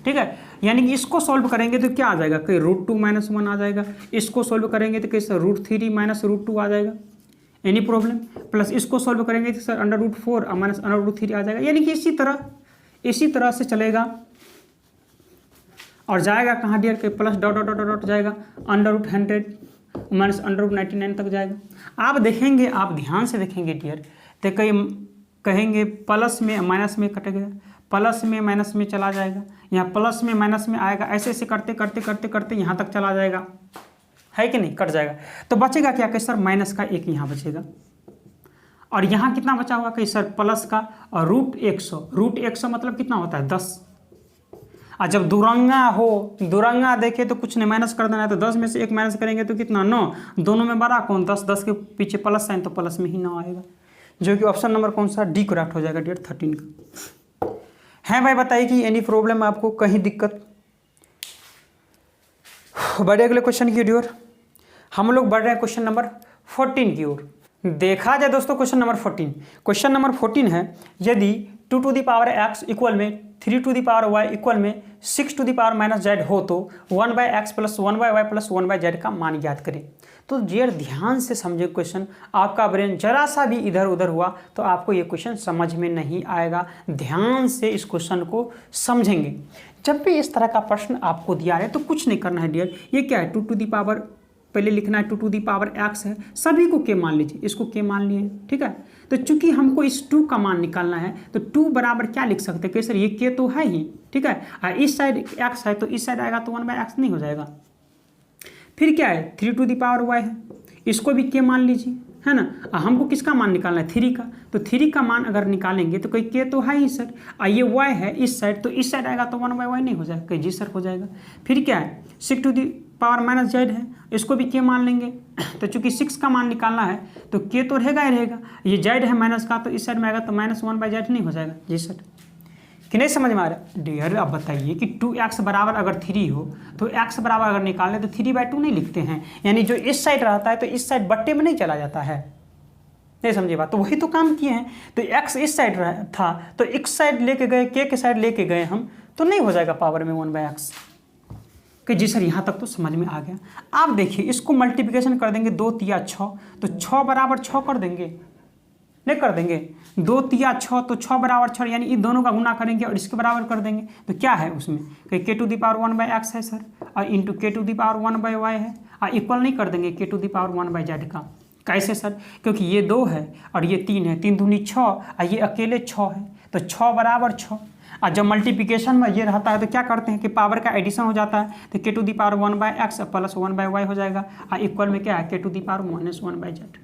ठीक है। यानी कि इसको सॉल्व करेंगे तो क्या आ जाएगा, कहीं √2 - 1 आ जाएगा, इसको सॉल्व करेंगे तो कैसे √3 - √2 आ जाएगा, एनी प्रॉब्लम, प्लस इसको सॉल्व करेंगे तो सर √4 और माइनस √3 आ जाएगा, यानी कि इसी तरह से चलेगा और जाएगा कहाँ डियर के प्लस डॉट डॉट डॉट जाएगा √100 माइनस √99 तक जाएगा। आप देखेंगे, आप ध्यान से देखेंगे डियर, तो कहेंगे प्लस में माइनस में कटेगा, प्लस में माइनस में चला जाएगा, यहाँ प्लस में माइनस में आएगा, ऐसे ऐसे करते करते करते करते यहाँ तक चला जाएगा, है कि नहीं, कट जाएगा। तो बचेगा क्या कि सर माइनस का 1 यहाँ बचेगा, और यहाँ कितना बचा होगा कि सर प्लस का और √100 मतलब कितना होता है 10। और जब दुरंगा देखे तो कुछ नहीं माइनस कर देना है, तो 10 में से 1 माइनस करेंगे तो कितना 9, दोनों में बड़ा कौन 10, 10 के पीछे प्लस साइन तो प्लस में ही 9 आएगा, जो कि ऑप्शन नंबर कौन सा डी करेक्ट हो जाएगा डियर 13 का। है भाई बताइए कि एनी प्रॉब्लम आपको, कहीं दिक्कत। बढ़े अगले क्वेश्चन की डियर, हम लोग बढ़ रहे हैं क्वेश्चन नंबर 14 की ओर। देखा जाए दोस्तों क्वेश्चन नंबर 14, क्वेश्चन नंबर 14 है यदि 2 to the power x equal में 3 to the power y equal में 6 to the power minus z हो तो 1/x plus 1/y plus 1/z का मान ज्ञात करें। तो यार ध्यान से समझे क्वेश्चन, आपका ब्रेन जरा सा भी इधर उधर हुआ तो आपको ये क्वेश्चन समझ में नहीं आएगा। ध्यान से इस क्वेश्चन को समझेंगे। जब भी इस तरह का प्रश्न आपको दिया है तो कुछ नहीं करना है डियर। ये क्या है, 2 टू दी पावर पहले लिखना है 2 टू दी पावर x है, सभी को k मान लीजिए, इसको k मान लिए, ठीक है। तो चूंकि हमको इस 2 का मान निकालना है तो 2 बराबर क्या लिख सकते हैं, कैसे, ये k तो है ही, ठीक है, और इस साइड x है तो इस साइड आएगा तो 1/x नहीं हो जाएगा। फिर क्या है, 3 टू दी पावर y है, इसको भी k मान लीजिए, है ना। हमको किसका मान निकालना है, 3 का, तो 3 का मान अगर निकालेंगे तो कोई k तो है ही सर, ये y है इस साइड तो इस साइड आएगा तो 1/y नहीं हो जाएगा, कहीं जी सर हो जाएगा। फिर क्या है, 6 to the power minus z है, इसको भी k मान लेंगे। तो चूंकि 6 का मान निकालना है तो k तो रहेगा ही रहेगा, ये z है माइनस का तो इस साइड में आएगा तो -1/z नहीं हो जाएगा, जी सर कि नहीं समझ में आ रहा डियर। अब बताइए कि 2x बराबर अगर 3 हो तो x बराबर अगर निकालें तो 3/2 नहीं लिखते हैं, यानी जो इस साइड रहता है तो इस साइड बट्टे में नहीं चला जाता है, नहीं समझिए बात। तो वही तो काम किए हैं, तो x इस साइड था तो x साइड लेके गए, k के साइड लेके गए हम, तो नहीं हो जाएगा पावर में 1/x। कि जी सर यहाँ तक तो समझ में आ गया। आप देखिए इसको मल्टीप्लिकेशन कर देंगे, 2 तिया 6 तो 6 बराबर 6 कर देंगे, नहीं कर देंगे, 2 तिया 6 तो 6 बराबर 6, यानी इन दोनों का गुना करेंगे और इसके बराबर कर देंगे। तो क्या है उसमें, k to the power 1/x है सर, और into k to the power 1/y है, और इक्वल नहीं कर देंगे k to the power 1/z का। कैसे सर, क्योंकि ये 2 है और ये 3 है, 3 दूनी 6 और ये अकेले 6 है, तो 6 बराबर 6। और जब मल्टीप्लिकेशन में ये रहता है तो क्या करते हैं कि पावर का एडिशन हो जाता है, तो k to the power 1/x plus 1/y हो जाएगा, और इक्वल में क्या है k to the power -1/z।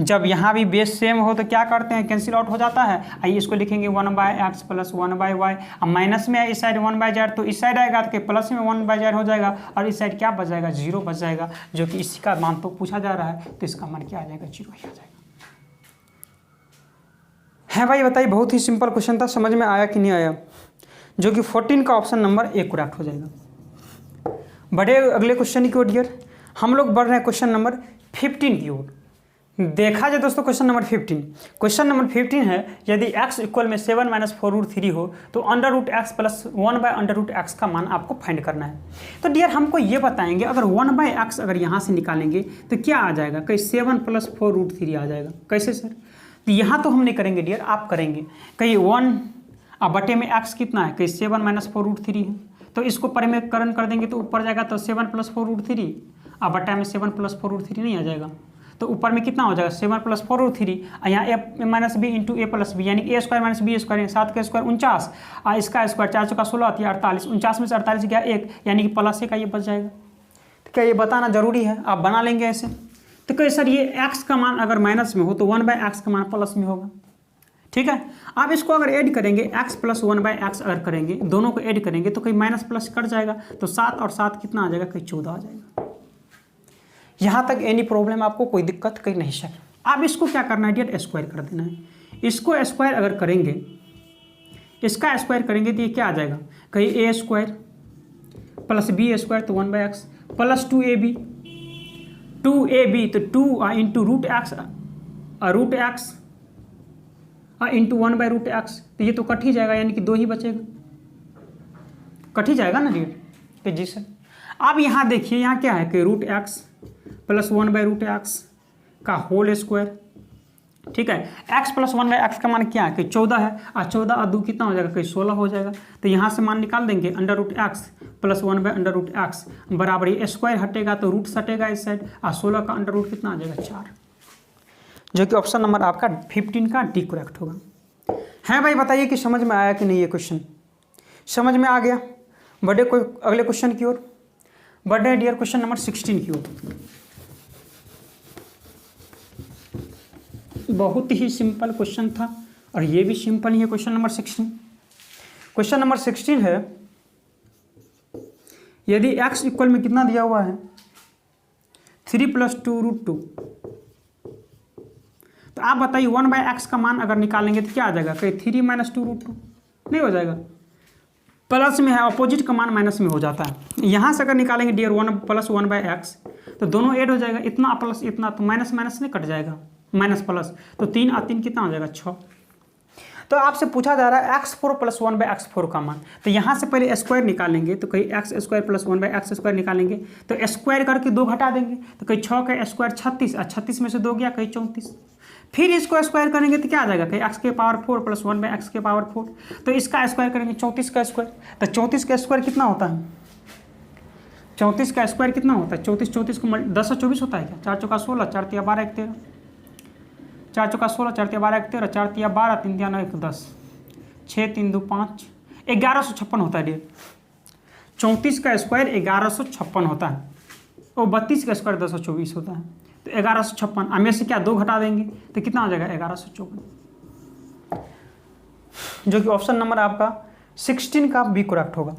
जब यहाँ भी बेस सेम हो तो क्या करते हैं, कैंसिल आउट हो जाता है। आइए इसको लिखेंगे 1/x प्लस 1/y, अब माइनस में है इस साइड 1/z तो इस साइड आएगा तो प्लस में 1/z हो जाएगा, और इस साइड क्या बच जाएगा, 0 बच जाएगा, जो कि इसी का मान तो पूछा जा रहा है, तो इसका मान क्या आ जाएगा, 0 ही आ जाएगा। है भाई बताइए, बहुत ही सिंपल क्वेश्चन था, समझ में आया कि नहीं आया, जो कि 14 का ऑप्शन नंबर A करेक्ट हो जाएगा। बढ़े अगले क्वेश्चन की ओर डियर, हम लोग बढ़ रहे हैं क्वेश्चन नंबर 15 की ओर। देखा जाए दोस्तों क्वेश्चन नंबर 15, क्वेश्चन नंबर 15 है यदि x इक्वल में 7 - 4√3 हो तो √x प्लस 1/√x का मान आपको फाइंड करना है। तो डियर हमको ये बताएंगे अगर 1/x अगर यहाँ से निकालेंगे तो क्या आ जाएगा, कहीं 7 + 4√3 आ जाएगा। कैसे सर, तो यहाँ तो हम नहीं करेंगे डियर, आप करेंगे। कहीं 1 अब बटे में x कितना है, कहीं 7 - 4√3 है, तो इसको परिमेयकरण कर देंगे तो ऊपर जाएगा तो 7 + 4√3, अब बटा में 7 + 4√3 नहीं आ जाएगा, तो ऊपर में कितना हो जाएगा 7 + 4√3, यहाँ a - b into a + b यानी a² - b², 7 का स्क्वायर 49, और इसका स्क्वायर 4 × 4 = 16 48, 49 में से 48 गया 1, यानी कि प्लस 1 का ये बच जाएगा। तो क्या ये बताना जरूरी है, आप बना लेंगे ऐसे। तो क्या सर ये x का मान अगर माइनस में हो तो 1/x का मान प्लस में होगा, ठीक है। आप इसको अगर ऐड करेंगे x प्लस 1/x अगर करेंगे, दोनों को ऐड करेंगे तो कहीं माइनस प्लस कट जाएगा, तो 7 और 7 कितना आ जाएगा, कहीं 14 आ जाएगा। यहाँ तक एनी प्रॉब्लम, आपको कोई दिक्कत कहीं नहीं सर। आप इसको क्या करना है डियर, स्क्वायर कर देना है। इसको स्क्वायर अगर करेंगे, इसका स्क्वायर करेंगे तो ये क्या आ जाएगा, कहीं a² प्लस b² तो 1/x प्लस 2ab तो 2 इंटू √x इंटू 1/√x, तो ये तो कट ही जाएगा, यानी कि 2 ही बचेगा, कट ही जाएगा ना डियर। तो जी सर, अब यहाँ देखिए यहाँ क्या है कि √x प्लस 1/√x का होल स्क्वायर, ठीक है। x प्लस 1/x का मान क्या है कि 14 है, और 14 और 2 कितना हो जाएगा, कहीं 16 हो जाएगा। तो यहाँ से मान निकाल देंगे √x प्लस 1/√x बराबर, ये स्क्वायर हटेगा तो रूट हटेगा इस साइड, और 16 का अंडर कितना आ जाएगा 4, जो कि ऑप्शन नंबर आपका 15 का डी करेक्ट होगा। है भाई बताइए कि समझ में आया कि नहीं, ये क्वेश्चन समझ में आ गया। बढ़े कोई अगले क्वेश्चन की ओर, बढ़े डियर क्वेश्चन नंबर 16 की ओर। बहुत ही सिंपल क्वेश्चन था, और ये भी सिंपल ही है। क्वेश्चन नंबर 16, क्वेश्चन नंबर 16 है यदि x इक्वल में कितना दिया हुआ है 3 + 2√2, तो आप बताइए 1/x का मान अगर निकालेंगे तो क्या आ जाएगा, कहीं 3 - 2√2 नहीं हो जाएगा, प्लस में है, अपोजिट का मान माइनस में हो जाता है। यहाँ से अगर निकालेंगे डियर 1 + 1/x तो दोनों ऐड हो जाएगा, इतना प्लस इतना, तो माइनस माइनस नहीं कट जाएगा, माइनस प्लस, तो 3 और 3 कितना हो जाएगा 6। तो आपसे पूछा जा रहा है x4 + 1/x4 का मान, तो यहाँ से पहले स्क्वायर निकालेंगे, तो कहीं x² + 1/x² निकालेंगे, तो स्क्वायर करके 2 घटा देंगे, तो कहीं 6 का स्क्वायर 36, और 36 में से 2 गया कहीं 34। फिर इसको स्क्वायर करेंगे तो क्या आ जाएगा, कहीं x⁴ + 1/x⁴, तो इसका स्क्वायर करेंगे 34 का स्क्वायर, तो 34 का स्क्वायर कितना होता है, 34 का स्क्वायर कितना होता है, 34 को 10 और 24 होता है क्या, 4 चौका 16, 4 तिया 12, 1 13, 4 चौका 16, 4 तिया 12, 1 13, 4 तिया 12, 3 तिया 9, 1 10, 6 3 2 5, 1156 होता है डियर। 34 का स्क्वायर 1156 होता है, और 32 का स्क्वायर 1024 होता है, तो 1156, हमें से क्या 2 घटा देंगे तो कितना हो जाएगा 1154, जो कि ऑप्शन नंबर आपका 16 का बी करेक्ट होगा।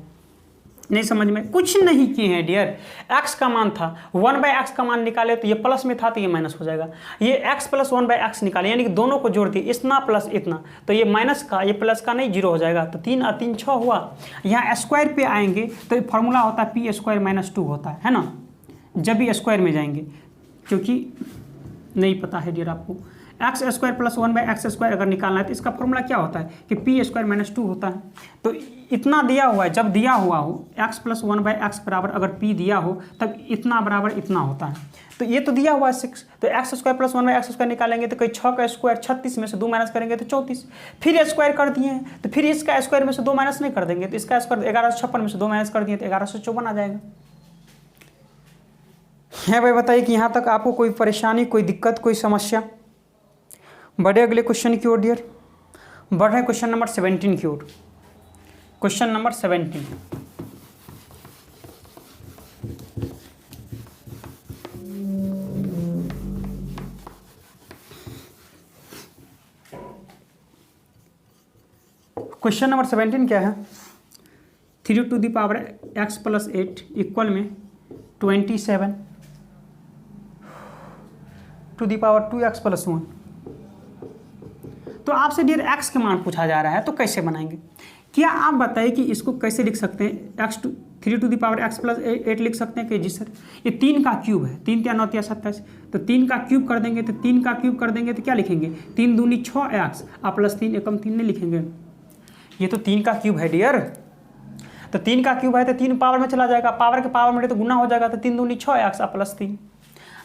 नहीं समझ में, कुछ नहीं किए हैं डियर, x का मान था 1/x का मान निकाले, तो ये प्लस में था तो ये माइनस हो जाएगा, ये x + 1/x निकाले, यानी कि दोनों को जोड़ दिए, इतना प्लस इतना, तो ये माइनस का ये प्लस का नहीं 0 हो जाएगा, तो 3 और 3 6 हुआ। यहाँ स्क्वायर पे आएंगे तो ये फार्मूला होता है p² - 2 होता है ना, जब भी स्क्वायर में जाएंगे, क्योंकि नहीं पता है डियर आपको, x² + 1/x² अगर निकालना है तो इसका फॉर्मूला क्या होता है कि p² - 2 होता है। तो इतना दिया हुआ है, जब दिया हुआ हो x + 1/x बराबर अगर p दिया हो तब इतना बराबर इतना होता है, तो ये तो दिया हुआ है 6, तो x² + 1/x² निकालेंगे तो कहीं 6 का स्क्वायर 36 में से 2 माइनस करेंगे तो 34, फिर स्क्वायर कर दिए हैं तो फिर इसका स्क्वायर में से 2 माइनस नहीं कर देंगे, तो इसका स्क्वायर 1156 में से 2 माइनस कर दिए तो 1154 आ जाएगा। है भाई, बताइए कि यहाँ तक आपको कोई परेशानी, कोई दिक्कत, कोई समस्या? बढ़े अगले क्वेश्चन की ओर डियर, बढ़ रहे क्वेश्चन नंबर 17 की ओर। क्वेश्चन नंबर 17, क्वेश्चन नंबर 17 क्या है, 3 to the power x + 8 equal में 27 to the power 2x + 1। तो आपसे डियर x के मान पूछा जा रहा है, तो कैसे बनाएंगे, क्या आप बताइए कि इसको कैसे लिख सकते हैं, 3 to the power x + 8 लिख सकते हैं कि जी सर ये 3 का क्यूब है, 3 × 9 = 27, तो 3 का क्यूब कर देंगे, तो 3 का क्यूब कर देंगे तो क्या लिखेंगे, 3 दूनी 6x और +3 एकम 3 नहीं लिखेंगे, ये तो 3 का क्यूब है डियर, तो 3 का क्यूब है तो 3 पावर में चला जाएगा, पावर के पावर में तो गुना हो जाएगा, तो 3 दूनी 6x और +3,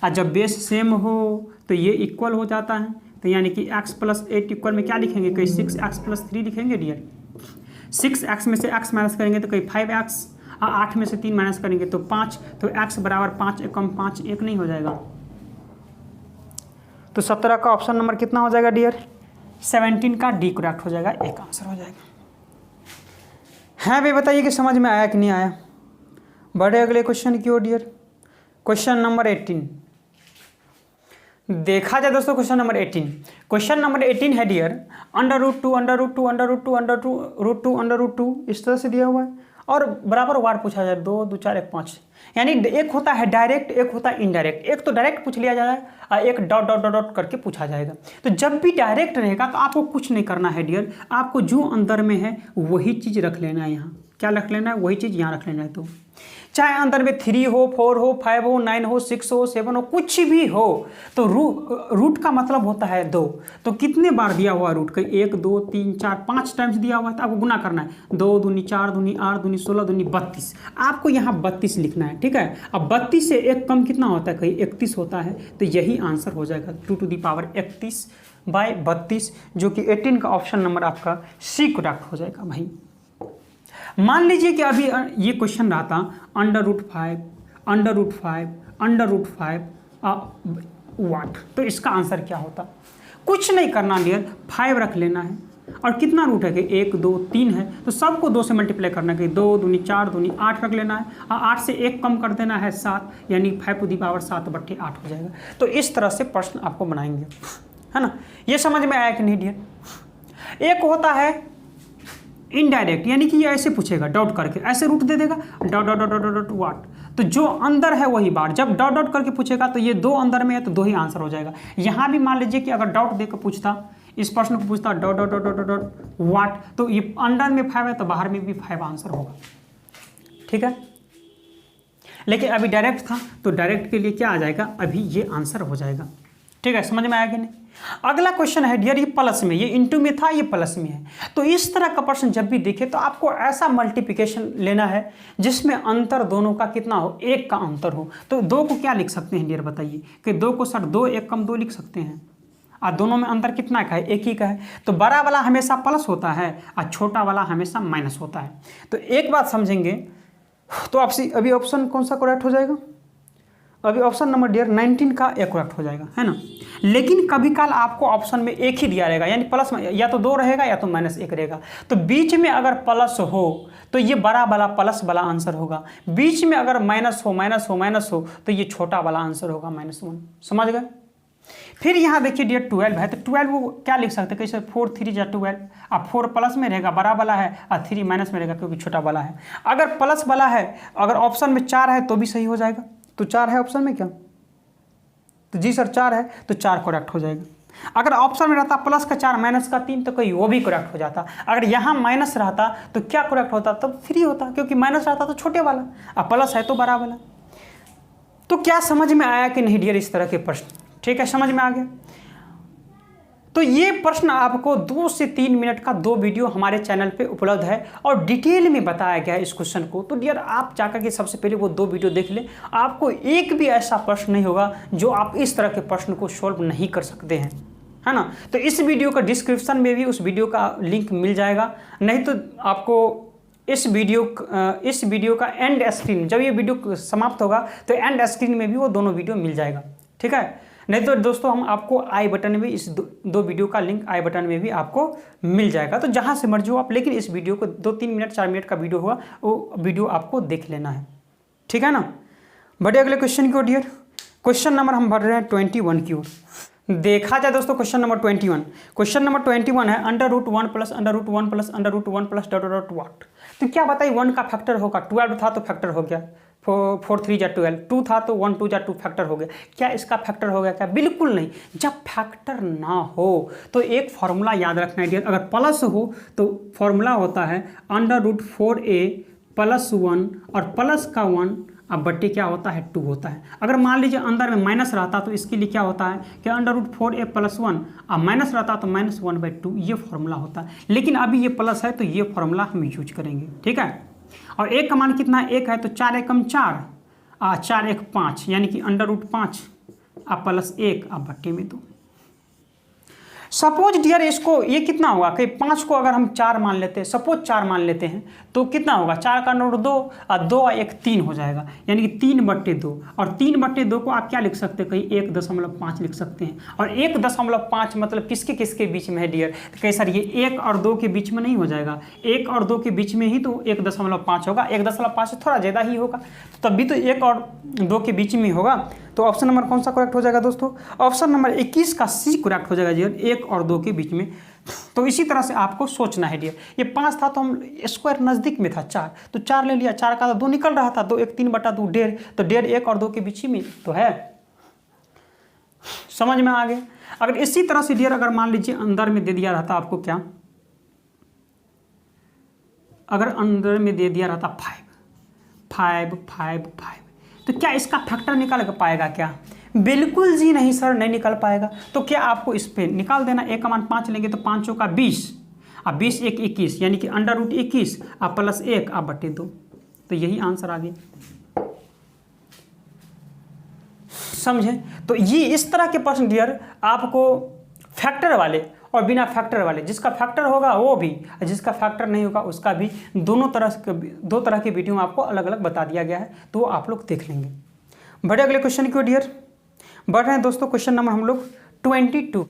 और जब बेस सेम हो तो ये इक्वल हो जाता है, तो यानी कि x + 8 इक्वल में क्या लिखेंगे, कहीं 6x + 3 लिखेंगे डियर, 6x में से x माइनस करेंगे तो कहीं 5x, और 8 में से 3 माइनस करेंगे तो 5, तो x बराबर 5 एकम 5 1 नहीं हो जाएगा, तो 17 का ऑप्शन नंबर कितना हो जाएगा डियर, 17 का डी करेक्ट हो जाएगा, एक आंसर हो जाएगा। है भाई, बताइए कि समझ में आया कि नहीं आया? बढ़े अगले क्वेश्चन की ओर डियर, क्वेश्चन नंबर 18। देखा जाए दोस्तों क्वेश्चन नंबर 18, क्वेश्चन नंबर 18 है डियर √2 इस तरह से दिया हुआ है, और बराबर वार पूछा जाए 2 2 4 1 5, यानी एक होता है डायरेक्ट, एक होता है इनडायरेक्ट, एक तो डायरेक्ट पूछ लिया जाए और एक डॉट डॉट डॉट डॉट करके पूछा जाएगा। तो जब भी डायरेक्ट रहेगा तो आपको कुछ नहीं करना है डियर, आपको जो अंदर में है वही चीज़ रख लेना है, यहाँ क्या रख लेना है, वही चीज़ यहाँ रख लेना है। तो चाहे अंदर में 3 हो 4 हो 5 हो 9 हो 6 हो 7 हो कुछ भी हो, तो रूट का मतलब होता है 2, तो कितने बार दिया हुआ रूट, कहीं 1 2 3 4 5 टाइम्स दिया हुआ है, तो आपको गुना करना है, 2 दूनी 4 दूनी 8 दूनी 16 दूनी 32, आपको यहाँ 32 लिखना है, ठीक है। अब 32 से एक कम कितना होता है, कहीं 31 होता है, तो यही आंसर हो जाएगा 2 to the power 31/32, जो कि 18 का ऑप्शन नंबर आपका सी करेक्ट हो जाएगा भाई। मान लीजिए कि अभी ये क्वेश्चन रहा था √5 वाट, तो इसका आंसर क्या होता, कुछ नहीं करना डियर, 5 रख लेना है, और कितना रूट है कि 1 2 3 है, तो सबको 2 से मल्टीप्लाई करना है, कि 2 दूनी 4 दूनी 8 रख लेना है, और 8 से 1 कम कर देना है 7, यानी 5 to the power 7/8 हो जाएगा। तो इस तरह से प्रश्न आपको बनाएंगे, है ना। ये समझ में आया कि नहीं डियर? एक होता है इनडायरेक्ट, यानी कि ये ऐसे पूछेगा डॉट करके, ऐसे रूट दे देगा dot dot dot dot dot what, तो जो अंदर है वही बार, जब डॉट डॉट करके पूछेगा तो ये 2 अंदर में है तो 2 ही आंसर हो जाएगा। यहाँ भी मान लीजिए कि अगर डॉट देकर पूछता, इस प्रश्न को पूछता dot dot dot dot dot what, तो ये अंदर में 5 है तो बाहर में भी 5 आंसर होगा, ठीक है। लेकिन अभी डायरेक्ट था तो डायरेक्ट के लिए क्या आ जाएगा, अभी ये आंसर हो जाएगा। ठीक है, समझ में आया कि नहीं। अगला क्वेश्चन है डियर, ये प्लस में, ये इंटू में था, ये प्लस में है। तो इस तरह का प्रश्न जब भी देखे तो आपको ऐसा मल्टीप्लिकेशन लेना है जिसमें अंतर दोनों का कितना हो, 1 का अंतर हो। तो 2 को क्या लिख सकते हैं डियर बताइए, कि 2 को सर 2 1 कम 2 लिख सकते हैं, और दोनों में अंतर कितना का है, 1 ही का है। तो बड़ा वाला हमेशा प्लस होता है और छोटा वाला हमेशा माइनस होता है। तो एक बात समझेंगे, तो आपसे अभी ऑप्शन कौन सा करेक्ट हो जाएगा, अभी ऑप्शन नंबर डियर 19 का एक करेक्ट हो जाएगा, है ना। लेकिन कभी काल आपको ऑप्शन में एक ही दिया रहेगा, यानी प्लस में या तो 2 रहेगा या तो -1 रहेगा। तो बीच में अगर प्लस हो तो ये बड़ा वाला प्लस वाला आंसर होगा, बीच में अगर माइनस हो तो ये छोटा वाला आंसर होगा -1। समझ गए। फिर यहाँ देखिए डियर 12 है, तो 12 वो क्या लिख सकते हैं, कैसे 4 3 जा 12, अब 4 प्लस में रहेगा बड़ा वाला है और 3 माइनस में रहेगा क्योंकि छोटा वाला है। अगर प्लस वाला है, अगर ऑप्शन में 4 है तो भी सही हो जाएगा। तो 4 है ऑप्शन में क्या, तो जी सर 4 है, तो 4 करेक्ट हो जाएगा। अगर ऑप्शन में रहता प्लस का 4 माइनस का 3 तो कोई वो भी करेक्ट हो जाता। अगर यहाँ माइनस रहता तो क्या करेक्ट होता, तब 3 होता, क्योंकि माइनस रहता तो छोटे वाला, अब प्लस है तो बड़ा वाला। तो क्या समझ में आया कि नहीं डियर इस तरह के प्रश्न, ठीक है, समझ में आ गया। तो ये प्रश्न आपको 2 से 3 मिनट का 2 वीडियो हमारे चैनल पे उपलब्ध है और डिटेल में बताया गया है इस क्वेश्चन को। तो डियर आप जाकर के सबसे पहले वो 2 वीडियो देख लें, आपको एक भी ऐसा प्रश्न नहीं होगा जो आप इस तरह के प्रश्न को सॉल्व नहीं कर सकते हैं, है ना। तो इस वीडियो का डिस्क्रिप्शन में भी उस वीडियो का लिंक मिल जाएगा, नहीं तो आपको इस वीडियो का एंड स्क्रीन, जब ये वीडियो समाप्त होगा तो एंड स्क्रीन में भी वो दोनों वीडियो मिल जाएगा, ठीक है। नहीं तो दोस्तों हम आपको आई बटन में भी इस 2 वीडियो का लिंक आई बटन में भी आपको मिल जाएगा। तो जहां से मर्जी हो आप, लेकिन इस वीडियो को 2-3 मिनट 4 मिनट का वीडियो होगा, वो वीडियो आपको देख लेना है, ठीक है ना। बढ़े अगले क्वेश्चन की ओर डियर। क्वेश्चन नंबर हम बढ़ रहे हैं 21 की ओर। देखा जाए दोस्तों क्वेश्चन नंबर 21, क्वेश्चन नंबर 21 है √1 + √1 + √1 + डॉट व्हाट। तो क्या बताइए 1 का फैक्टर होगा, 12 था तो फैक्टर हो गया, 4 3 जा 12, 2 था तो 1 2 जा 2 फैक्टर हो गया। क्या इसका फैक्टर हो गया क्या, बिल्कुल नहीं। जब फैक्टर ना हो तो एक फॉर्मूला याद रखना है डियर, अगर प्लस हो तो फॉर्मूला होता है √4a + 1 और प्लस का 1 अब बट्टे क्या होता है 2 होता है। अगर मान लीजिए अंदर में माइनस रहता तो इसके लिए क्या होता है कि √4a + 1 और माइनस रहता तो -1/2, ये फॉर्मूला होता है। लेकिन अभी ये प्लस है तो ये फॉर्मूला हम यूज करेंगे, ठीक है। और एक का मान कितना है, 1 है, तो 4 एकम 4 और 4 1 5, यानी कि √5 और +1 अब बट्टे में 2। सपोज डियर इसको ये कितना होगा कि 5 को अगर हम 4 मान लेते हैं, सपोज 4 मान लेते हैं, तो कितना होगा, 4 का नोट 2 और 2 और 1 3 हो जाएगा, यानी कि 3/2। और 3/2 को आप क्या लिख सकते हैं, कहीं 1.5 लिख सकते हैं। और 1.5 मतलब किसके किसके बीच में है डियर, तो कहीं सर ये 1 और 2 के बीच में नहीं हो जाएगा, 1 और 2 के बीच में ही तो 1.5 होगा, 1.5 से थोड़ा ज़्यादा ही होगा, तो तब भी तो 1 और 2 के बीच में होगा। तो ऑप्शन नंबर कौन सा करेक्ट हो जाएगा दोस्तों, ऑप्शन नंबर 21 का सी करेक्ट हो जाएगा डियर, 1 और 2 के बीच में। तो इसी तरह से आपको सोचना है डियर। ये 5 था तो हम स्क्वायर नज़दीक में था 4, तो 4 ले लिया, 4 का 2 निकल रहा था, 2 1 3/2 1.5, तो 1.5 1 और 2 के बीच में तो है। समझ में आ गया। अगर इसी तरह से डियर अगर मान लीजिए अंदर में दे दिया रहता आपको क्या, अगर अंदर में दे दिया रहता 5 5 5, तो क्या इसका फैक्टर निकाल पाएगा क्या, बिल्कुल जी नहीं सर, नहीं निकल पाएगा। तो क्या आपको इस पे निकाल देना, 1 का मान 5 लेंगे तो 5 का 20 और 20 1 21, यानी कि √21 और +1 और बट्टे 2, तो यही आंसर आ गया। समझे। तो ये इस तरह के प्रश्न डियर आपको फैक्टर वाले और बिना फैक्टर वाले, जिसका फैक्टर होगा वो भी, जिसका फैक्टर नहीं होगा उसका भी, दो तरह के वीडियो में आपको अलग अलग बता दिया गया है, तो वो आप लोग देख लेंगे। बढ़े अगले क्वेश्चन की ओर डियर। बढ़ रहे हैं दोस्तों क्वेश्चन नंबर हम लोग 22।